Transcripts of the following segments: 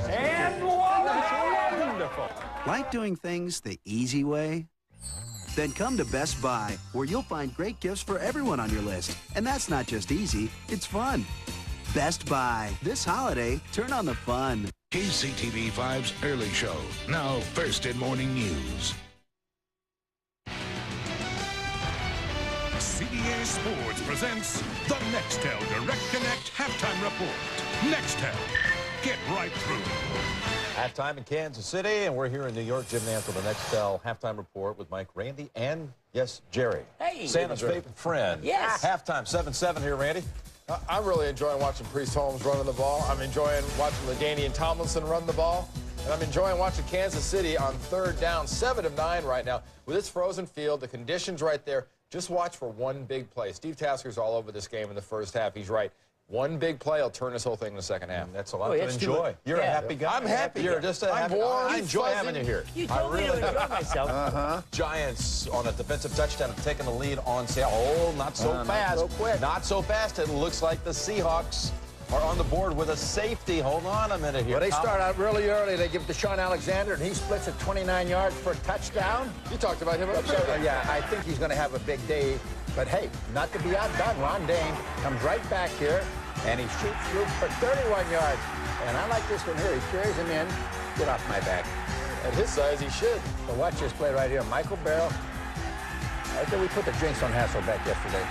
And wonderful. Like doing things the easy way? Then come to Best Buy, where you'll find great gifts for everyone on your list. And that's not just easy, it's fun. Best Buy. This holiday, turn on the fun. KCTV 5's Early Show, now first in morning news. CBS Sports presents the Nextel Direct Connect Halftime Report. Nextel, get right through. Halftime in Kansas City, and we're here in New York. Jim Nance with the Nextel Halftime Report with Mike, Randy, and, yes, Jerry. Hey. Santa's favorite friend. Yes. Halftime, 7-7 here, Randy. I'm really enjoying watching Priest Holmes running the ball. I'm enjoying watching LaDainian Tomlinson run the ball. And I'm enjoying watching Kansas City on third down, 7 of 9 right now. With this frozen field, the conditions right there, just watch for one big play. Steve Tasker's all over this game in the first half. He's right. One big play will turn this whole thing in the second half. That's a lot to enjoy. You're a happy guy. I'm happy. You're just a happy guy. I enjoy having you here. You told me to enjoy myself. Giants on a defensive touchdown have taken the lead on Seattle. Oh, not so fast. Not so quick. Not so fast. It looks like the Seahawks are on the board with a safety. Hold on a minute here. Well, they start out really early. They give it to Sean Alexander, and he splits at 29 yards for a touchdown. You talked about him. Yeah, I think he's going to have a big day. But, hey, not to be outdone, Ron Dane comes right back here, and he shoots through for 31 yards. And I like this one here. He carries him in. Get off my back. At his size, he should. So watch this play right here. Michael Barrow. Right there, we put the drinks on Hasselbeck yesterday.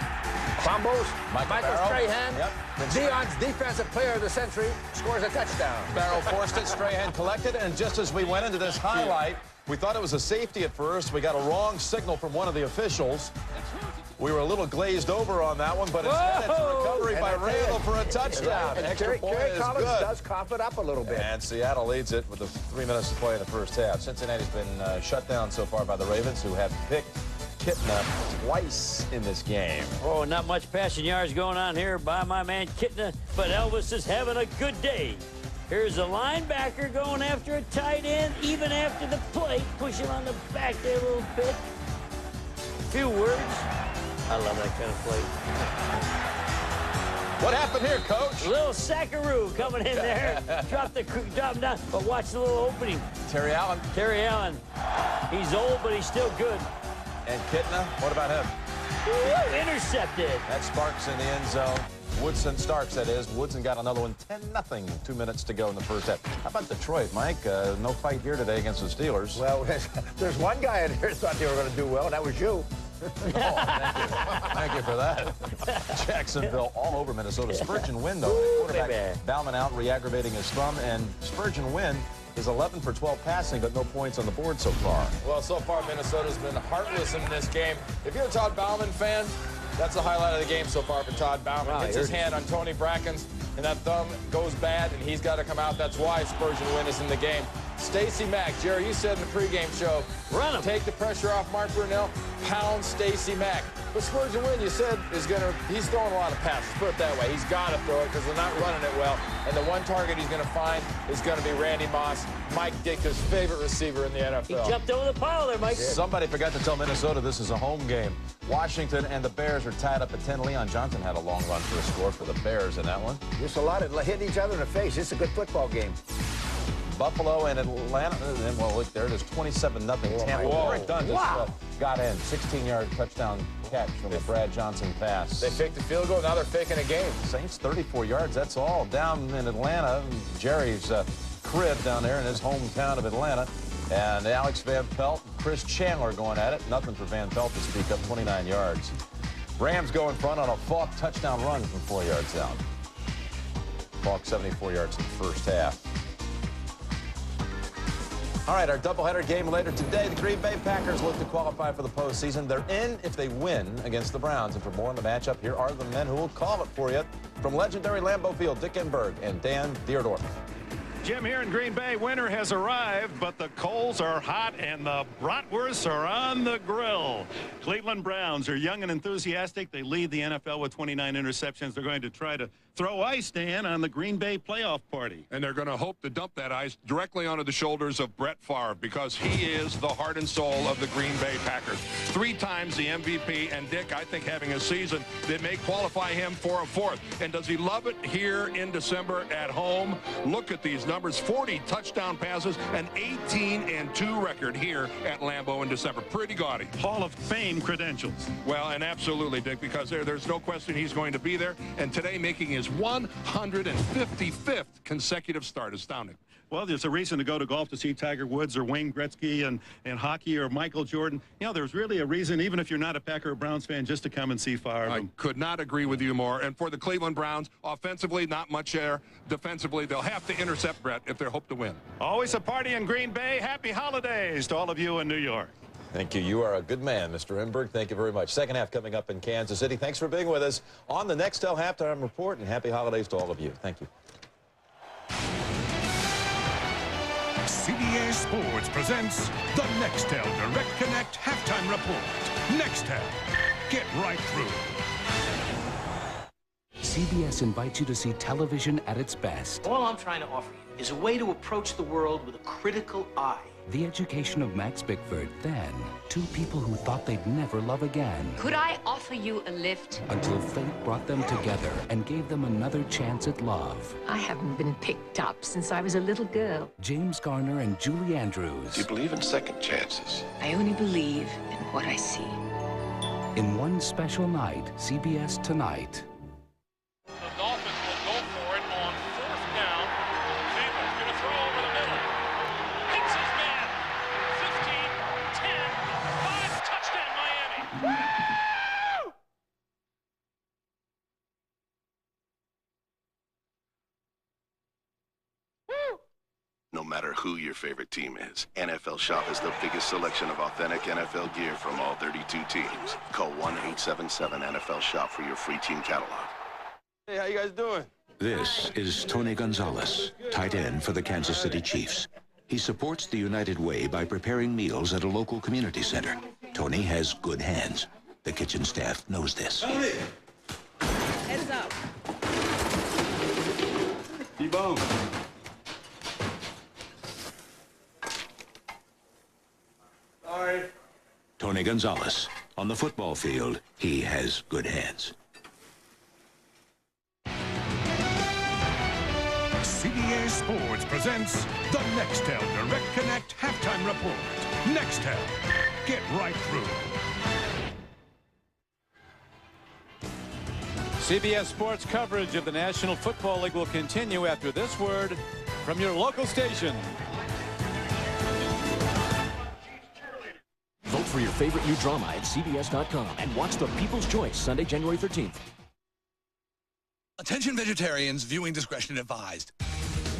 Fumbles. Michael Strahan. Yep. Deion's defensive player of the century scores a touchdown. Barrow forced it, Strahan collected, and just as we went into this highlight, we thought it was a safety at first. We got a wrong signal from one of the officials. We were a little glazed over on that one, but instead it's a recovery by Randall for a touchdown. And Extra point Kerry is Collins good. does cough it up a little bit. And Seattle leads it with 3 minutes to play in the first half. Cincinnati's been shut down so far by the Ravens, who have picked Kitna twice in this game. Oh, not much passing yards going on here by my man Kitna, but Elvis is having a good day. Here's a linebacker going after a tight end, even after the play, pushing on the back there a little bit. Few words. I love that kind of play. What happened here, Coach? A little sackaroo coming in there. Drop him down, but watch the little opening. Terry Allen. Terry Allen. He's old, but he's still good. And Kitna, what about him? Ooh, intercepted. That's Sparks in the end zone. Woodson Starks, that is. Woodson got another one, 10-0, 2 minutes to go in the first half. How about Detroit, Mike? No fight here today against the Steelers. Well, there's one guy in here who thought they were going to do well, and that was you. Oh, thank you for that. Jacksonville all over Minnesota. Spurgeon Wynn, though. Quarterback Bauman out, re-aggravating his thumb, and Spurgeon Wynn is 11 for 12 passing, but no points on the board so far. Well, so far, Minnesota's been heartless in this game. If you're a Todd Bauman fan, that's the highlight of the game so far for Todd Bauman. Wow, Gets his hand on Tony Brackens, and that thumb goes bad, and he's got to come out. That's why Spurgeon Wynn is in the game. Stacey Mack, Jerry, you said in the pregame show, run him. Take the pressure off Mark Brunell, pound Stacey Mack. But Spurgeon Wynn, you said, he's throwing a lot of passes. Put it that way. He's got to throw it because they're not running it well. And the one target he's going to find is going to be Randy Moss, Mike Ditka's favorite receiver in the NFL. He jumped over the pile there, Mike. Somebody forgot to tell Minnesota this is a home game. Washington and the Bears are tied up at 10. Leon Johnson had a long run for a score for the Bears in that one. Just a lot of hitting each other in the face. It's a good football game. Buffalo and Atlanta, and well, look, there it is, 27-0 Tampa. Warwick Dunn just got in. 16-yard touchdown catch from the Brad Johnson pass. They faked the field goal, now they're faking a game. Saints 34 yards, that's all. Down in Atlanta, Jerry's crib down there in his hometown of Atlanta. And Alex Van Pelt, Chris Chandler going at it. Nothing for Van Pelt to speak up, 29 yards. Rams go in front on a Falk touchdown run from 4 yards out. Falk 74 yards in the first half. All right, our doubleheader game later today. The Green Bay Packers look to qualify for the postseason. They're in if they win against the Browns. And for more on the matchup, here are the men who will call it for you. From legendary Lambeau Field, Dick Enberg and Dan Dierdorf. Jim, here in Green Bay, winter has arrived, but the coals are hot and the bratwursts are on the grill. Cleveland Browns are young and enthusiastic. They lead the NFL with 29 interceptions. They're going to try to throw ice, Dan, on the Green Bay playoff party. And they're going to hope to dump that ice directly onto the shoulders of Brett Favre because he is the heart and soul of the Green Bay Packers. 3 times the MVP, and Dick, I think having a season that may qualify him for a 4th. And does he love it here in December at home? Look at these numbers, 40 touchdown passes, an 18-2 record here at Lambeau in December. Pretty gaudy. Hall of Fame credentials. Well, and absolutely, Dick, because there's no question he's going to be there. And today making his 155th consecutive start. Astounding. Well, there's a reason to go to golf to see Tiger Woods or Wayne Gretzky and hockey or Michael Jordan. You know, there's really a reason, even if you're not a Packer or Browns fan, just to come and see Favre. I could not agree with you more. And for the Cleveland Browns, offensively, not much there. Defensively, they'll have to intercept Brett if they hope to win. Always a party in Green Bay. Happy holidays to all of you in New York. Thank you. You are a good man, Mr. Enberg. Thank you very much. Second half coming up in Kansas City. Thanks for being with us on the Nextel Halftime Report, and happy holidays to all of you. Thank you. CBS Sports presents the Nextel Direct Connect Halftime Report. Nextel. Get right through. CBS invites you to see television at its best. All I'm trying to offer you is a way to approach the world with a critical eye. The education of Max Bickford, then 2 people who thought they'd never love again. Could I offer you a lift? Until fate brought them together and gave them another chance at love. I haven't been picked up since I was a little girl. James Garner and Julie Andrews. Do you believe in second chances? I only believe in what I see. In one special night, CBS Tonight. The Dolphins will go for it on 4th down. Taylor's going to throw over the middle. Hits his man. 15, 10, 5, touchdown Miami. No matter who your favorite team is, NFL Shop has the biggest selection of authentic NFL gear from all 32 teams. Call 1-877-NFL-SHOP for your free team catalog. Hey, how you guys doing? This is Tony Gonzalez, tight end for the Kansas City Chiefs. He supports the United Way by preparing meals at a local community center. Tony has good hands. The kitchen staff knows this. Tony! Heads up. T-Bone. Sorry. Tony Gonzalez. On the football field, he has good hands. CBS Sports presents the Nextel Direct Connect Halftime Report. Nextel. Get right through. CBS Sports coverage of the National Football League will continue after this word from your local station. Vote for your favorite new drama at CBS.com and watch The People's Choice Sunday, January 13th. Attention vegetarians, viewing discretion advised.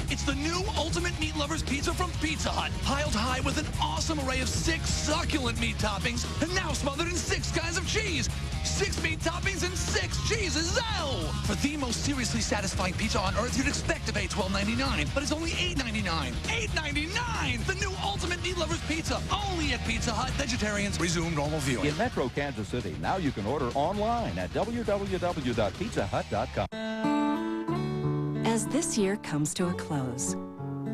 It's the new Ultimate Meat Lovers Pizza from Pizza Hut, piled high with an awesome array of 6 succulent meat toppings, and now smothered in 6 kinds of cheese. 6 meat toppings and 6 cheeses. Oh! For the most seriously satisfying pizza on earth, you'd expect to pay $12.99, but it's only $8.99. $8.99! The new Ultimate Meat Lovers Pizza, only at Pizza Hut. Vegetarians resume normal viewing. In Metro Kansas City, now you can order online at www.pizzahut.com. As this year comes to a close,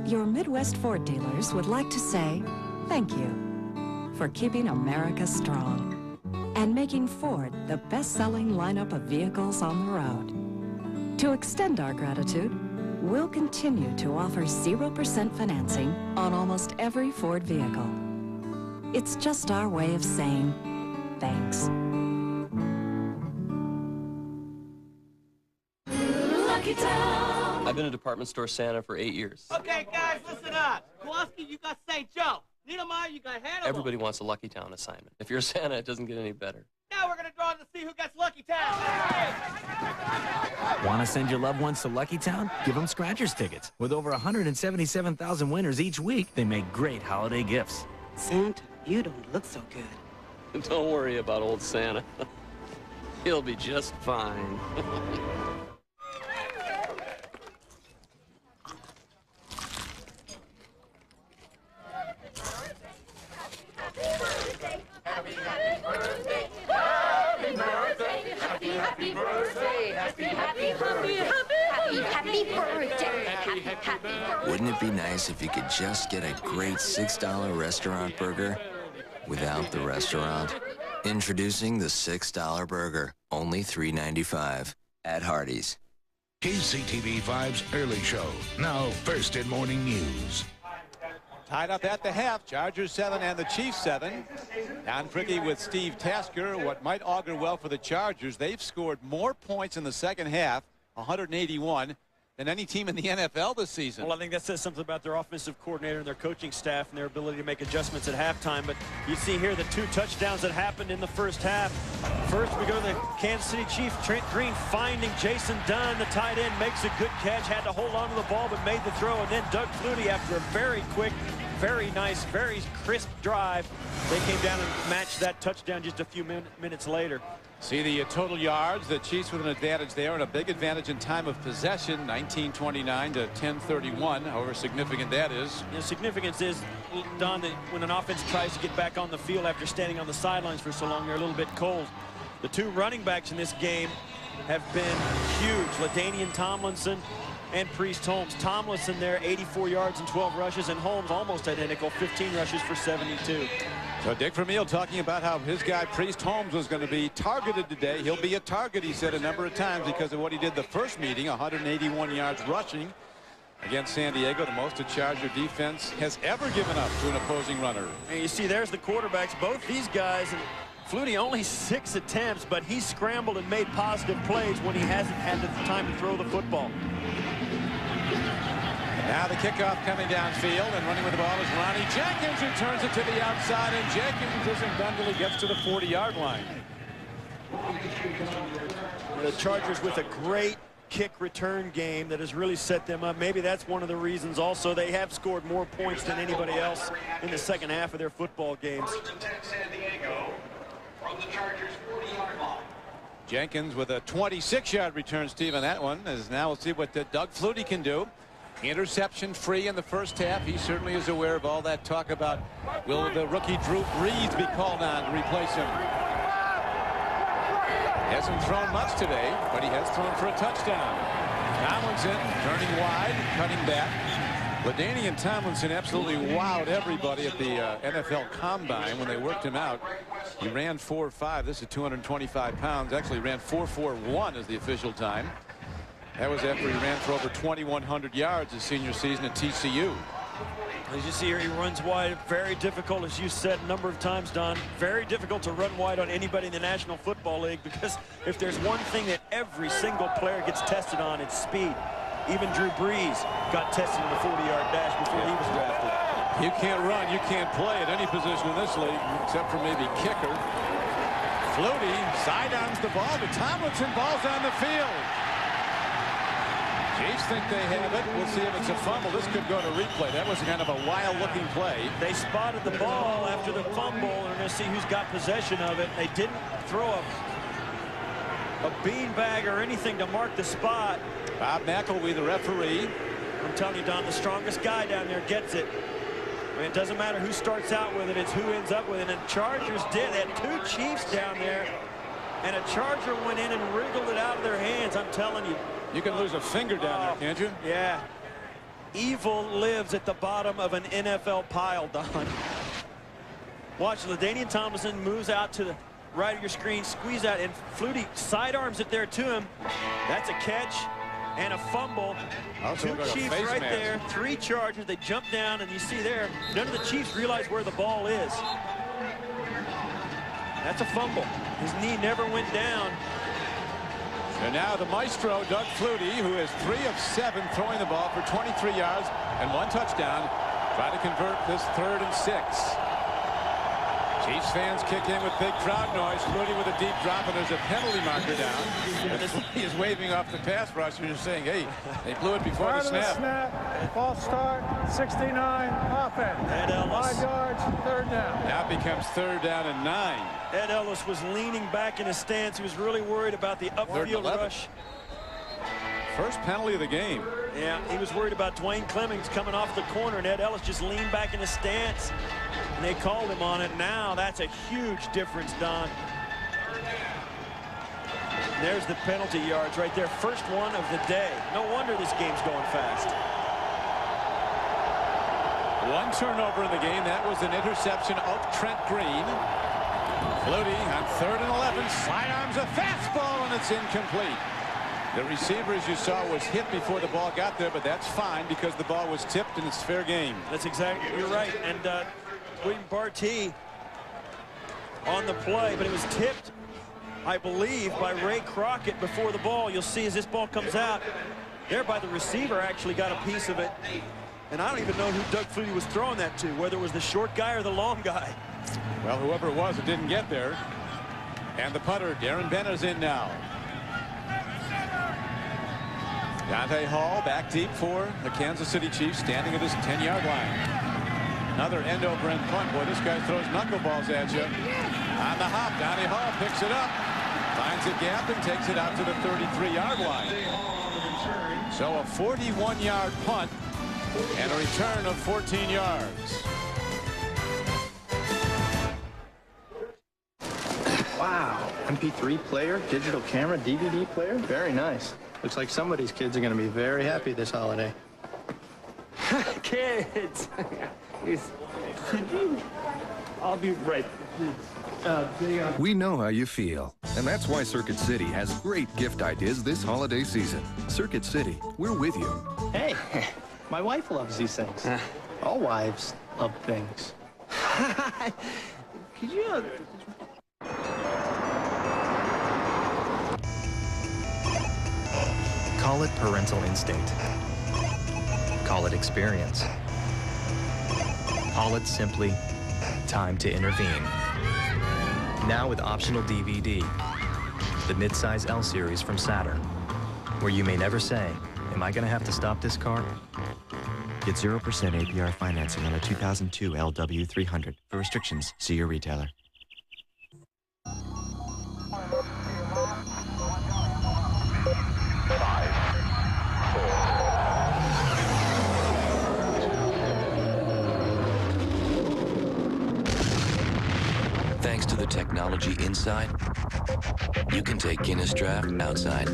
your Midwest Ford dealers would like to say thank you for keeping America strong and making Ford the best-selling lineup of vehicles on the road. To extend our gratitude, we'll continue to offer 0% financing on almost every Ford vehicle. It's just our way of saying thanks. Lucky Town. I've been a department store Santa for 8 years. Okay, guys, listen up. Kowalski, you got St. Joe. Niedermeyer, you got Hannibal. Everybody wants a Lucky Town assignment. If you're a Santa, it doesn't get any better. Now we're going to draw to see who gets Lucky Town. Want to send your loved ones to Lucky Town? Give them Scratchers tickets. With over 177,000 winners each week, they make great holiday gifts. Santa, you don't look so good. Don't worry about old Santa. He'll be just fine. Happy birthday, happy birthday, happy birthday, happy birthday, happy birthday, happy birthday, happy Wouldn't it be nice if you could just get a great $6 restaurant burger without the restaurant? Introducing the $6 burger, only $3.95 at Hardee's. KCTV5's Early Show, now first in morning news. Tied up at the half, Chargers 7 and the Chiefs 7. Don Fricke with Steve Tasker. What might augur well for the Chargers, they've scored more points in the second half, 181, than any team in the NFL this season. Well, I think that says something about their offensive coordinator and their coaching staff and their ability to make adjustments at halftime. But you see here the 2 touchdowns that happened in the first half. First, we go to the Kansas City Chiefs. Trent Green finding Jason Dunn, the tight end, makes a good catch, had to hold on to the ball, but made the throw. And then Doug Flutie, after a very quick, very nice, very crisp drive, they came down and matched that touchdown just a few minutes later. See the total yards. The Chiefs with an advantage there and a big advantage in time of possession, 19:29 to 10:31. However significant that is. The significance is, Don, that when an offense tries to get back on the field after standing on the sidelines for so long, they're a little bit cold. The 2 running backs in this game have been huge. LaDainian Tomlinson and Priest Holmes. Tomlinson there, 84 yards and 12 rushes, and Holmes almost identical, 15 rushes for 72. So Dick Vermeil talking about how his guy Priest Holmes was going to be targeted today. He'll be a target, he said, a number of times because of what he did the first meeting, 181 yards rushing against San Diego, the most a Charger defense has ever given up to an opposing runner. And you see there's the quarterbacks, both these guys. And Flutie only 6 attempts, but he scrambled and made positive plays when he hasn't had the time to throw the football. Now the kickoff coming downfield, and running with the ball is Ronnie Jenkins, who turns it to the outside, and Jenkins isn't done till he gets to the 40-yard line. The Chargers with a great kick return game that has really set them up. Maybe that's one of the reasons also they have scored more points than anybody else in the second half of their football games. Jenkins with a 26-yard return, Steve, on that one. As now we'll see what Doug Flutie can do. Interception free in the first half. He certainly is aware of all that talk about will the rookie Drew Brees be called on to replace him. Hasn't thrown much today, but he has thrown for a touchdown. Tomlinson turning wide, cutting back. LaDainian Tomlinson absolutely wowed everybody at the NFL Combine when they worked him out. He ran 4.5. This is 225 pounds. Actually ran 4.41 as the official time. That was after he ran for over 2,100 yards his senior season at TCU. As you see here, he runs wide. Very difficult, as you said a number of times, Don. Very difficult to run wide on anybody in the National Football League, because if there's one thing that every single player gets tested on, it's speed. Even Drew Brees got tested in the 40-yard dash before he was drafted. You can't run, you can't play at any position in this league, except for maybe kicker. Flutie sidearms the ball, but Tomlinson ball's on the field. Chiefs think they have it. We'll see if it's a fumble. This could go to replay. That was kind of a wild-looking play. They spotted the ball after the fumble, and they're going to see who's got possession of it. They didn't throw a beanbag or anything to mark the spot. Bob McElwee, the referee. I'm telling you, Don, the strongest guy down there gets it. I mean, it doesn't matter who starts out with it, it's who ends up with it. And Chargers did. They had 2 Chiefs down there, and a Charger went in and wriggled it out of their hands. I'm telling you. You can lose a finger down there, can't you? Yeah. Evil lives at the bottom of an NFL pile, Don. Watch, LaDainian Tomlinson moves out to the right of your screen, squeeze out, and Flutie sidearms it there to him. That's a catch and a fumble. 2 Chiefs right there, 3 Chargers. They jump down, and you see there, none of the Chiefs realize where the ball is. That's a fumble. His knee never went down. And now the maestro, Doug Flutie, who is 3 of 7 throwing the ball for 23 yards and 1 touchdown, try to convert this 3rd and 6. Chiefs fans kick in with big crowd noise. Flutie with a deep drop, and there's a penalty marker down. And he is waving off the pass rushers, saying, hey, they blew it before the snap. False start, 69, offense. Ed Ellis. 5 yards, 3rd down. Now it becomes 3rd down and 9. Ed Ellis was leaning back in his stance. He was really worried about the upfield rush. First penalty of the game. Yeah, he was worried about Dwayne Clemmings coming off the corner, and Ed Ellis just leaned back in his stance, and they called him on it. Now that's a huge difference, Don. There's the penalty yards right there. First one of the day. No wonder this game's going fast. One turnover in the game. That was an interception of Trent Green. Flutie on 3rd and 11. Sidearms a fastball, and it's incomplete. The receiver, as you saw, was hit before the ball got there, but that's fine because the ball was tipped and it's fair game. That's exactly, you're right. And William Barty on the play, but it was tipped, I believe, by Ray Crockett before the ball. You'll see as this ball comes out, there by the receiver actually got a piece of it. And I don't even know who Doug Flutie was throwing that to, whether it was the short guy or the long guy. Well, whoever it was, it didn't get there. And the punter, Darren Benner's in now. Dante Hall back deep for the Kansas City Chiefs, standing at his 10-yard line. Another end-over-end punt. Boy, this guy throws knuckleballs at you. On the hop, Dante Hall picks it up, finds a gap, and takes it out to the 33-yard line. So a 41-yard punt and a return of 14 yards. Wow, MP3 player, digital camera, DVD player, very nice. Looks like somebody's kids are going to be very happy this holiday. Kids! I'll be right. We know how you feel, and that's why Circuit City has great gift ideas this holiday season. Circuit City, we're with you. Hey, my wife loves these things. All wives love things. Could you... Call it parental instinct. Call it experience. Call it simply time to intervene. Now with optional DVD, the midsize L series from Saturn, where you may never say, am I going to have to stop this car? Get 0% APR financing on a 2002 LW300. For restrictions, see your retailer. Thanks to the technology inside, you can take Guinness Draft outside.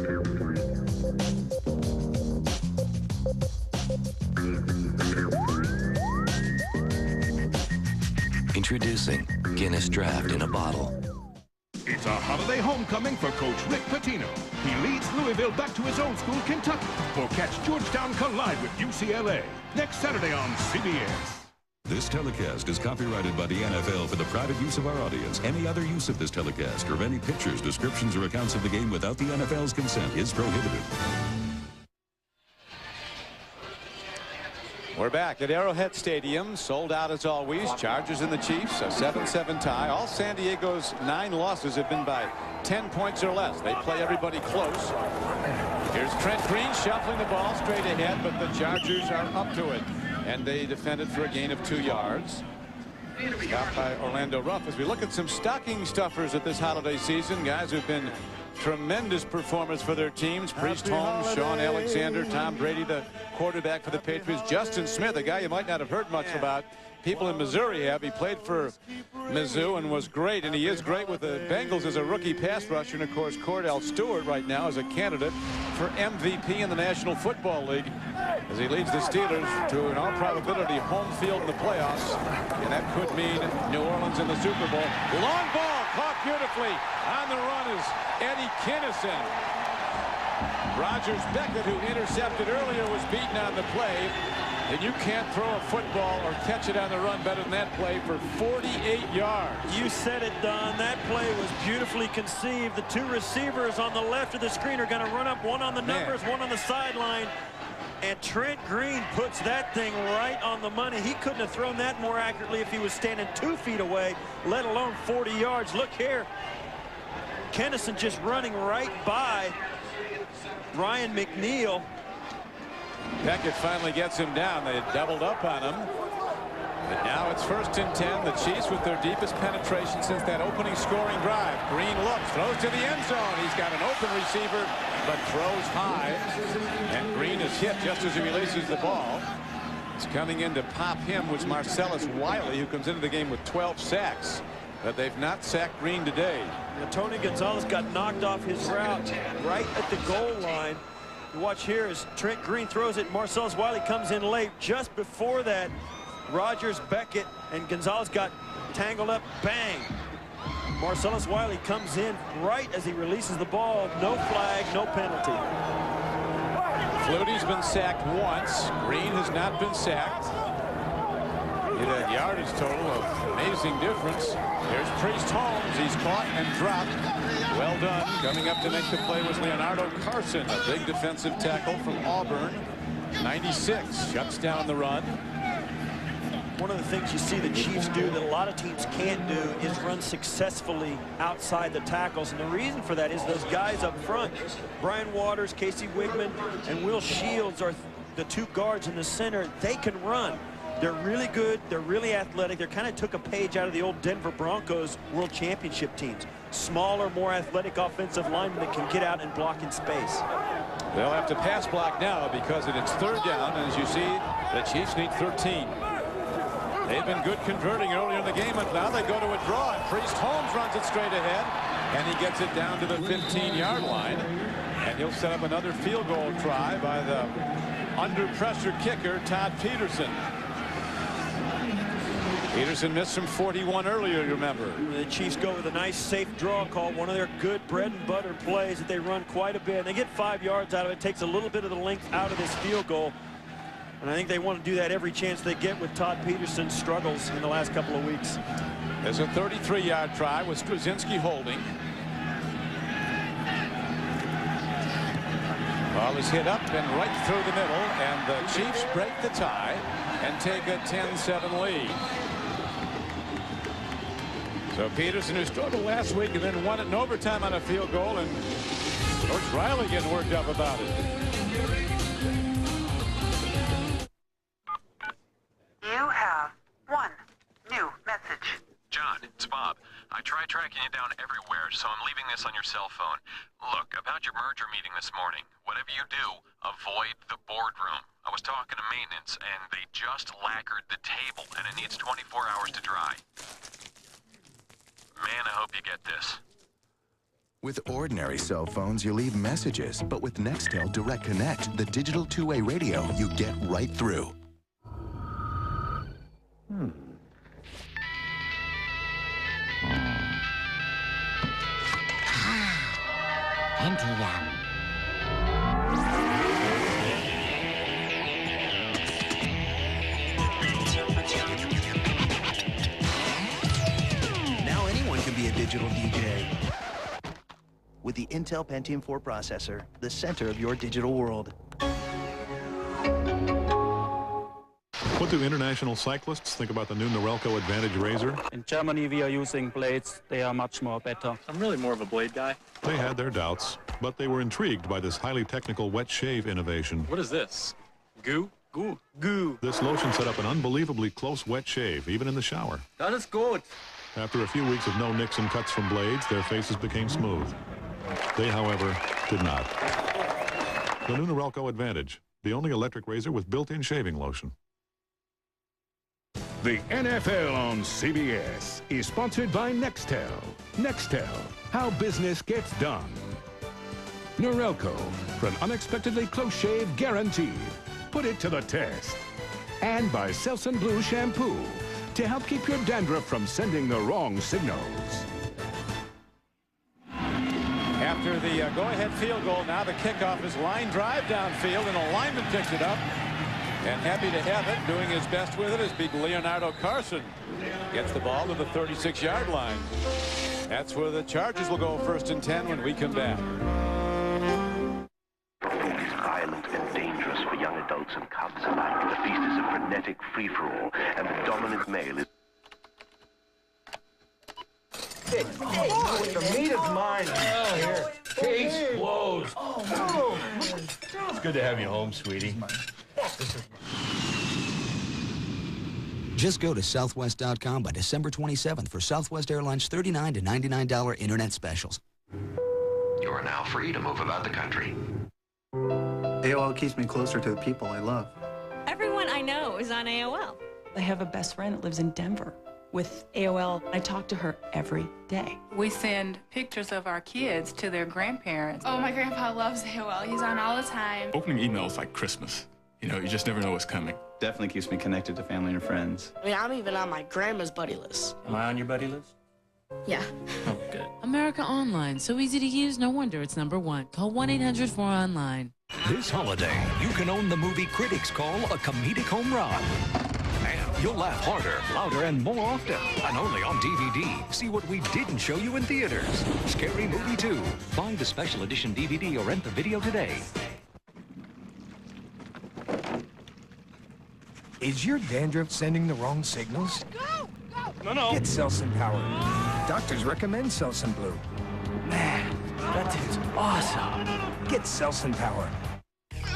Introducing Guinness Draft in a bottle. It's a holiday homecoming for Coach Rick Pitino. He leads Louisville back to his old school, Kentucky, for catch Georgetown collide with UCLA next Saturday on CBS. This telecast is copyrighted by the NFL for the private use of our audience. Any other use of this telecast or of any pictures, descriptions, or accounts of the game without the NFL's consent is prohibited. We're back at Arrowhead Stadium, sold out as always. Chargers and the Chiefs, a 7-7 tie. All San Diego's 9 losses have been by 10 points or less. They play everybody close. Here's Trent Green shuffling the ball straight ahead, but the Chargers are up to it. And they defended for a gain of 2 yards. Stopped by Orlando Ruff. As we look at some stocking stuffers at this holiday season, guys who've been tremendous performers for their teams. Priest Holmes, Sean Alexander, Tom Brady, the quarterback for the Patriots. Justin Smith, a guy you might not have heard much about. People in Missouri have. He played for Mizzou and was great, and he is great with the Bengals as a rookie pass rusher. And, of course, Cordell Stewart right now is a candidate for MVP in the National Football League as he leads the Steelers to, in all probability, home field in the playoffs. And that could mean New Orleans in the Super Bowl. Long ball caught beautifully. On the run is Eddie Kinnison. Rogers Beckett, who intercepted earlier, was beaten on the play. And you can't throw a football or catch it on the run better than that play for 48 yards. You said it, Don. That play was beautifully conceived. The 2 receivers on the left of the screen are going to run up, one on the numbers, one on the sideline. And Trent Green puts that thing right on the money. He couldn't have thrown that more accurately if he was standing 2 feet away, let alone 40 yards. Look here. Kennison just running right by Ryan McNeil. Beckett finally gets him down. They had doubled up on him. But now it's 1st and 10. The Chiefs with their deepest penetration since that opening scoring drive. Green looks, throws to the end zone. He's got an open receiver, but throws high. And Green is hit just as he releases the ball. It's coming in to pop him was Marcellus Wiley, who comes into the game with 12 sacks. But they've not sacked Green today. Tony Gonzalez got knocked off his route right at the goal line. You watch here as Trent Green throws it. Marcellus Wiley comes in late. Just before that, Rogers, Beckett, and Gonzalez got tangled up. Bang! Marcellus Wiley comes in right as he releases the ball. No flag, no penalty. Flutie's been sacked once. Green has not been sacked. Get a yardage total of amazing difference. There's Priest Holmes. He's caught and dropped. Well done. Coming up to make the play was Leonardo Carson, a big defensive tackle from Auburn. 96 shuts down the run. One of the things you see the Chiefs do that a lot of teams can't do is run successfully outside the tackles. And the reason for that is those guys up front, Brian Waters, Casey Wigman, and Will Shields are the two guards in the center. They can run. They're really good. They're really athletic. They kind of took a page out of the old Denver Broncos World Championship teams. Smaller, more athletic offensive linemen that can get out and block in space. They'll have to pass block now because it's third down. And as you see, the Chiefs need 13. They've been good converting earlier in the game, and now they go to a draw. And Priest Holmes runs it straight ahead, and he gets it down to the 15-yard line. And he'll set up another field goal try by the under-pressure kicker, Todd Peterson. Peterson missed from 41 earlier, you remember. The Chiefs go with a nice, safe draw call, one of their good bread-and-butter plays that they run quite a bit. They get 5 yards out of it. Takes a little bit of the length out of this field goal. And I think they want to do that every chance they get with Todd Peterson's struggles in the last couple of weeks. There's a 33-yard try with Straczynski holding. Ball is hit up and right through the middle, and the Chiefs break the tie and take a 10-7 lead. So Peterson, who struggled last week and then won it in overtime on a field goal, and Coach Riley getting worked up about it. You have one new message. John, it's Bob. I tried tracking you down everywhere, so I'm leaving this on your cell phone. Look, about your merger meeting this morning, whatever you do, avoid the boardroom. I was talking to maintenance, and they just lacquered the table, and it needs 24 hours to dry. Man, I hope you get this. With ordinary cell phones, you leave messages, but with Nextel Direct Connect, the digital two-way radio, you get right through. Pentium. Now anyone can be a digital DJ. With the Intel Pentium 4 processor, the center of your digital world. What do international cyclists think about the new Norelco Advantage Razor? In Germany, we are using blades. They are much more better. I'm really more of a blade guy. They had their doubts, but they were intrigued by this highly technical wet shave innovation. What is this? Goo? Goo. Goo. This lotion set up an unbelievably close wet shave, even in the shower. That is good. After a few weeks of no nicks and cuts from blades, their faces became smooth. They, however, did not. The new Norelco Advantage, the only electric razor with built-in shaving lotion. The NFL on CBS is sponsored by Nextel. Nextel, how business gets done. Norelco, for an unexpectedly close shave guaranteed. Put it to the test. And by Selsun Blue Shampoo, to help keep your dandruff from sending the wrong signals. After the go-ahead field goal, now the kickoff is line drive downfield, and a lineman picks it up. And happy to have it. Doing his best with it is big Leonardo Carson. Gets the ball to the 36-yard line. That's where the Chargers will go 1st and 10 when we come back. It is violent and dangerous for young adults and cubs alike. The feast is a frenetic free-for-all, and the dominant male is... Oh, with the meat of mine. Oh, here. Case closed. Oh. It's good to have you home, sweetie. Just go to Southwest.com by December 27th for Southwest Airlines $39 to $99 internet specials. You are now free to move about the country. AOL keeps me closer to the people I love. Everyone I know is on AOL. I have a best friend that lives in Denver. With AOL, I talk to her every day. We send pictures of our kids to their grandparents. Oh, my grandpa loves AOL. He's on all the time. Opening email is like Christmas. You know, you just never know what's coming. Definitely keeps me connected to family and friends. I mean, I'm even on my grandma's buddy list. Am I on your buddy list? Yeah. Oh, good. America Online. So easy to use, no wonder it's #1. Call 1-800-4ONLINE. This holiday, you can own the movie critics call a comedic home run. And you'll laugh harder, louder, and more often. And only on DVD. See what we didn't show you in theaters. Scary Movie 2. Buy the special edition DVD or rent the video today. Is your dandruff sending the wrong signals? Go! No. Get Selsun Power. Doctors recommend Selsun Blue. Man, that dude's awesome. Get Selsun Power.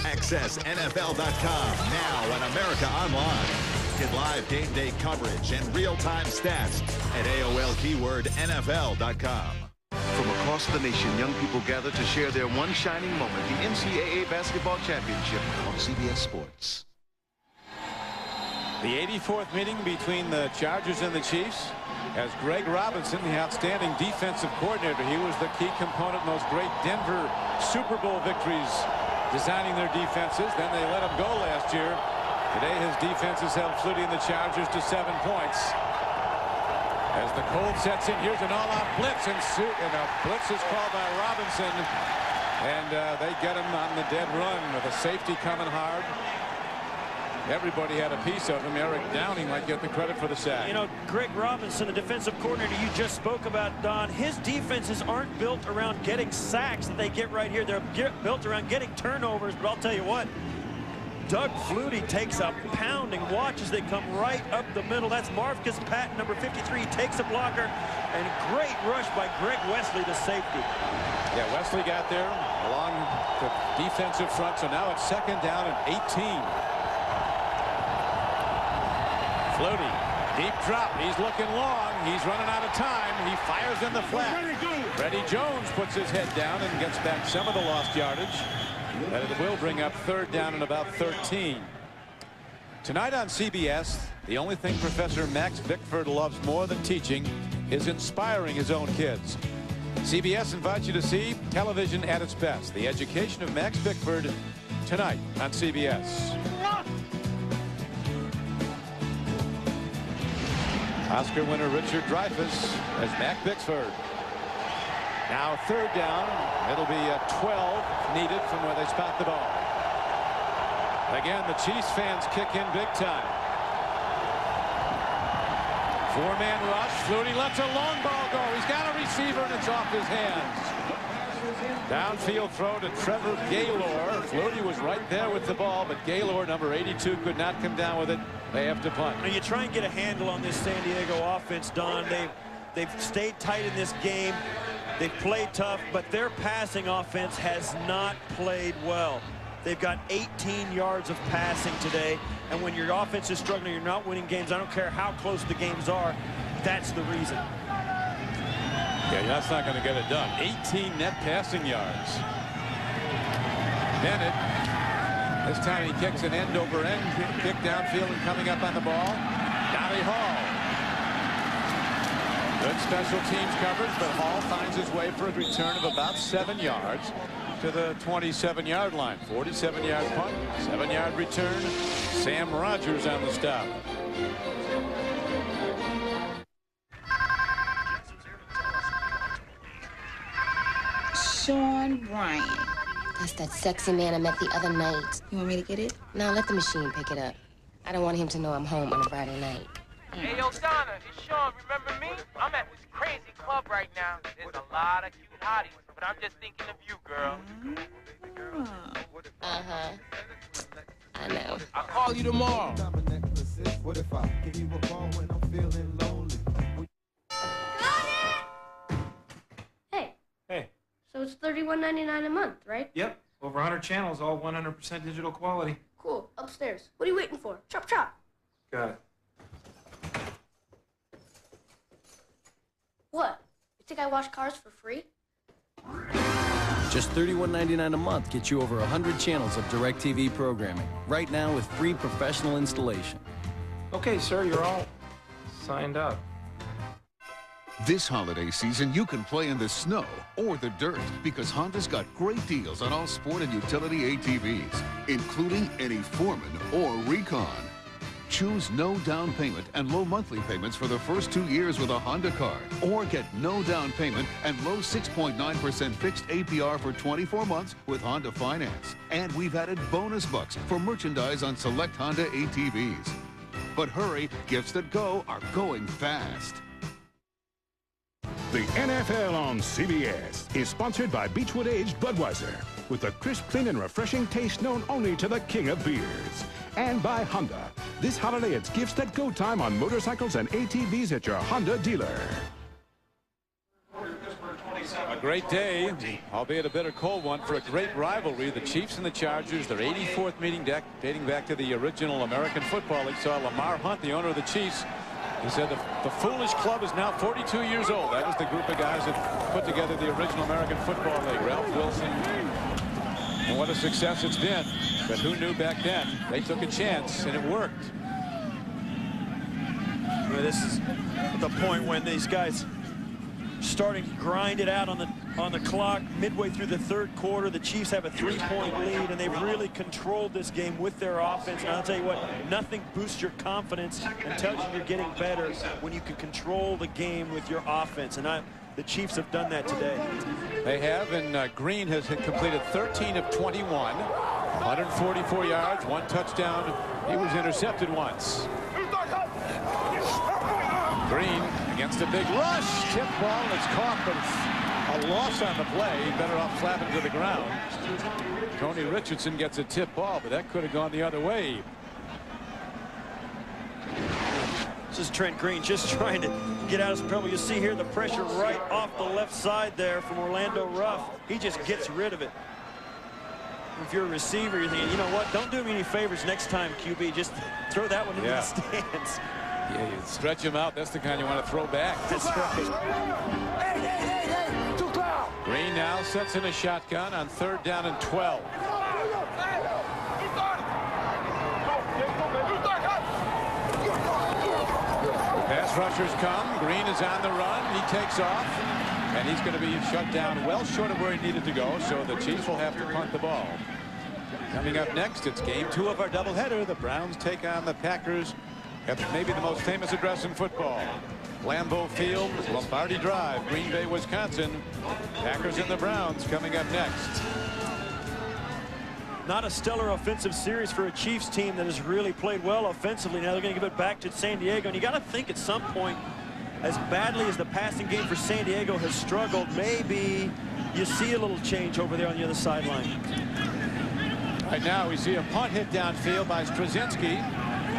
Access NFL.com now on America Online. Get live game day coverage and real-time stats at AOL keyword NFL.com. From across the nation, young people gather to share their one shining moment, the NCAA Basketball Championship on CBS Sports. The 84th meeting between the Chargers and the Chiefs has Greg Robinson, the outstanding defensive coordinator. He was the key component in those great Denver Super Bowl victories, designing their defenses. Then they let him go last year. Today his defenses held Flutie and the Chargers to 7 points. As the cold sets in, here's an all-out blitz, and a blitz is called by Robinson. And they get him on the dead run with a safety coming hard. Everybody had a piece of him. Eric Downing might get the credit for the sack. You know, Greg Robinson, the defensive coordinator you just spoke about, Don, his defenses aren't built around getting sacks that they get right here. They're built around getting turnovers. But I'll tell you what, Doug Flutie takes a pounding. Watch as they come right up the middle. That's Marvcus Patton, number 53, takes a blocker. And great rush by Greg Wesley, the safety. Yeah, Wesley got there along the defensive front. So now it's 2nd down and 18. Flutie, deep drop. He's looking long. He's running out of time. He fires in the flat. Freddie Jones puts his head down and gets back some of the lost yardage. And it will bring up 3rd down and about 13. Tonight on CBS, the only thing Professor Max Bickford loves more than teaching is inspiring his own kids. CBS invites you to see television at its best. The Education of Max Bickford tonight on CBS. Oscar winner Richard Dreyfuss as Mac Bickford. Now 3rd down. It'll be a 12 needed from where they spot the ball. Again, the Chiefs fans kick in big time. 4-man rush. Flutie lets a long ball go. He's got a receiver and it's off his hands. Downfield throw to Trevor Gaylor. Flutie was right there with the ball, but Gaylor, number 82, could not come down with it. They have to punt. Now you try and get a handle on this San Diego offense, Don. They've stayed tight in this game. They've played tough, but their passing offense has not played well. They've got 18 yards of passing today, and when your offense is struggling, you're not winning games. I don't care how close the games are. That's the reason. Yeah, that's not going to get it done. 18 net passing yards. Bennett, this time he kicks an end-over-end kick downfield and coming up on the ball. Donnie Hall. Good special teams coverage, but Hall finds his way for a return of about 7 yards to the 27-yard line. 47-yard punt, 7-yard return. Sam Rogers on the stop. Sean Bryant. That's that sexy man I met the other night. You want me to get it? No, let the machine pick it up. I don't want him to know I'm home on a Friday night. Hey, yo, Donna, it's Sean. Remember me? I'm at this crazy club right now. There's a lot of cute hotties, but I'm just thinking of you, girl. Uh-huh. I know. I'll call you tomorrow. What if I give you a call when I'm feeling lonely? Hey. Hey. So it's $31.99 a month, right? Yep. Over 100 channels, all 100% digital quality. Cool. Upstairs. What are you waiting for? Chop, chop. Got it. What? You think I wash cars for free? Just $31.99 a month gets you over 100 channels of DirecTV programming. Right now with free professional installation. Okay, sir, you're all signed up. This holiday season, you can play in the snow or the dirt because Honda's got great deals on all sport and utility ATVs, including any Foreman or Recon. Choose no down payment and low monthly payments for the first 2 years with a Honda card. Or get no down payment and low 6.9% fixed APR for 24 months with Honda Finance. And we've added bonus bucks for merchandise on select Honda ATVs. But hurry, gifts that go are going fast. The NFL on CBS is sponsored by Beechwood Aged Budweiser, with a crisp, clean, and refreshing taste known only to the king of beers. And by Honda. This holiday, it's gifts that go time on motorcycles and ATVs at your Honda dealer. A great day, albeit a bitter cold one, for a great rivalry. The Chiefs and the Chargers, their 84th meeting dating back to the original American Football League. Saw Lamar Hunt, the owner of the Chiefs. He said the foolish club is now 42 years old. That was the group of guys that put together the original American Football League. Ralph Wilson. And what a success it's been. But who knew back then? They took a chance, and it worked. Well, this is the point when these guys starting to grind it out on the clock midway through the third quarter. The Chiefs have a 3-point lead, and they've really controlled this game with their offense. And I'll tell you what, nothing boosts your confidence and tells you you're getting better when you can control the game with your offense. And the Chiefs have done that today. They have, and Green has completed 13 of 21, 144 yards, 1 touchdown. He was intercepted once. Green against a big rush. Tip ball, and it's caught, but it's a loss on the play. Better off slapping to the ground. Tony Richardson gets a tip ball, but that could have gone the other way. This is Trent Green just trying to get out of some trouble. You see here the pressure right off the left side there from Orlando Ruff. He just gets rid of it. If you're a receiver, you're thinking, you know what, don't do me any favors next time, QB. Just throw that one into the stands. Yeah, you stretch him out. That's the kind you want to throw back. That's right. Green now sets in a shotgun on 3rd down and 12. Pass rushers come. Green is on the run. He takes off, and he's going to be shut down well short of where he needed to go, so the Chiefs will have to punt the ball. Coming up next, it's game 2 of our doubleheader. The Browns take on the Packers at maybe the most famous address in football. Lambeau Field, Lombardi Drive, Green Bay, Wisconsin. Packers and the Browns coming up next. Not a stellar offensive series for a Chiefs team that has really played well offensively. Now they're going to give it back to San Diego. And you got to think at some point, as badly as the passing game for San Diego has struggled, maybe you see a little change over there on the other sideline. Right now we see a punt hit downfield by Straczynski.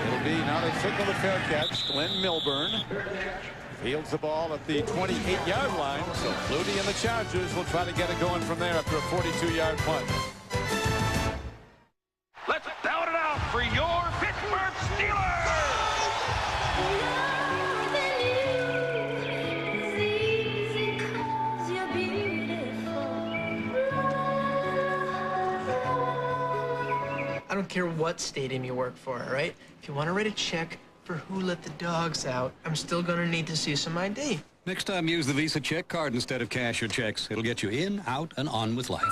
It'll be, now they signal the fair catch. Glenn Milburn fields the ball at the 28-yard line. So Flutie and the Chargers will try to get it going from there after a 42-yard punt. Let's down it out for your Pittsburgh Steelers! I don't care what stadium you work for, all right? If you want to write a check for who let the dogs out, I'm still going to need to see some ID. Next time, use the Visa check card instead of cash or checks. It'll get you in, out, and on with life.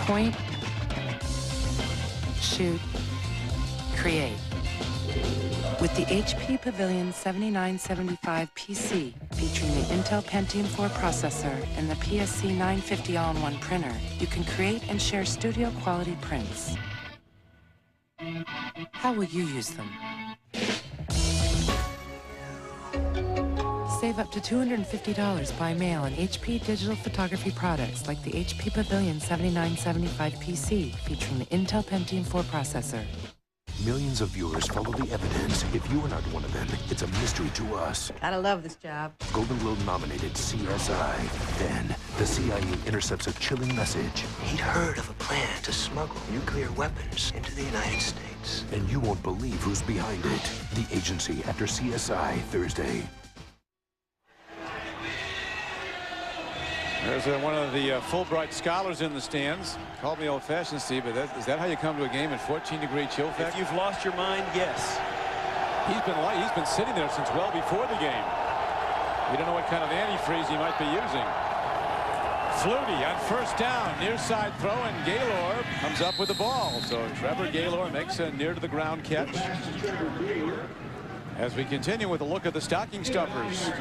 Point, shoot, create. With the HP Pavilion 7975 PC, featuring the Intel Pentium 4 processor and the PSC 950 all-in-one printer, you can create and share studio-quality prints. How will you use them? Save up to $250 by mail on HP digital photography products like the HP Pavilion 7975 PC, featuring the Intel Pentium 4 processor. Millions of viewers follow the evidence. If you are not one of them, it's a mystery to us. Gotta love this job. Golden Globe nominated CSI. Then, the CIA intercepts a chilling message. He'd heard of a plan to smuggle nuclear weapons into the United States. Hits, and you won't believe who's behind it. The Agency after CSI Thursday. There's one of the Fulbright scholars in the stands. Called me old-fashioned, Steve, but is that how you come to a game in 14-degree chill factor? If you've lost your mind, yes. He's been sitting there since well before the game. We don't know what kind of antifreeze he might be using. Flutie on first down, near side throw, and Gaylor comes up with the ball. So Trevor Gaylor makes a near to the ground catch. As we continue with a look at the stocking stuffers.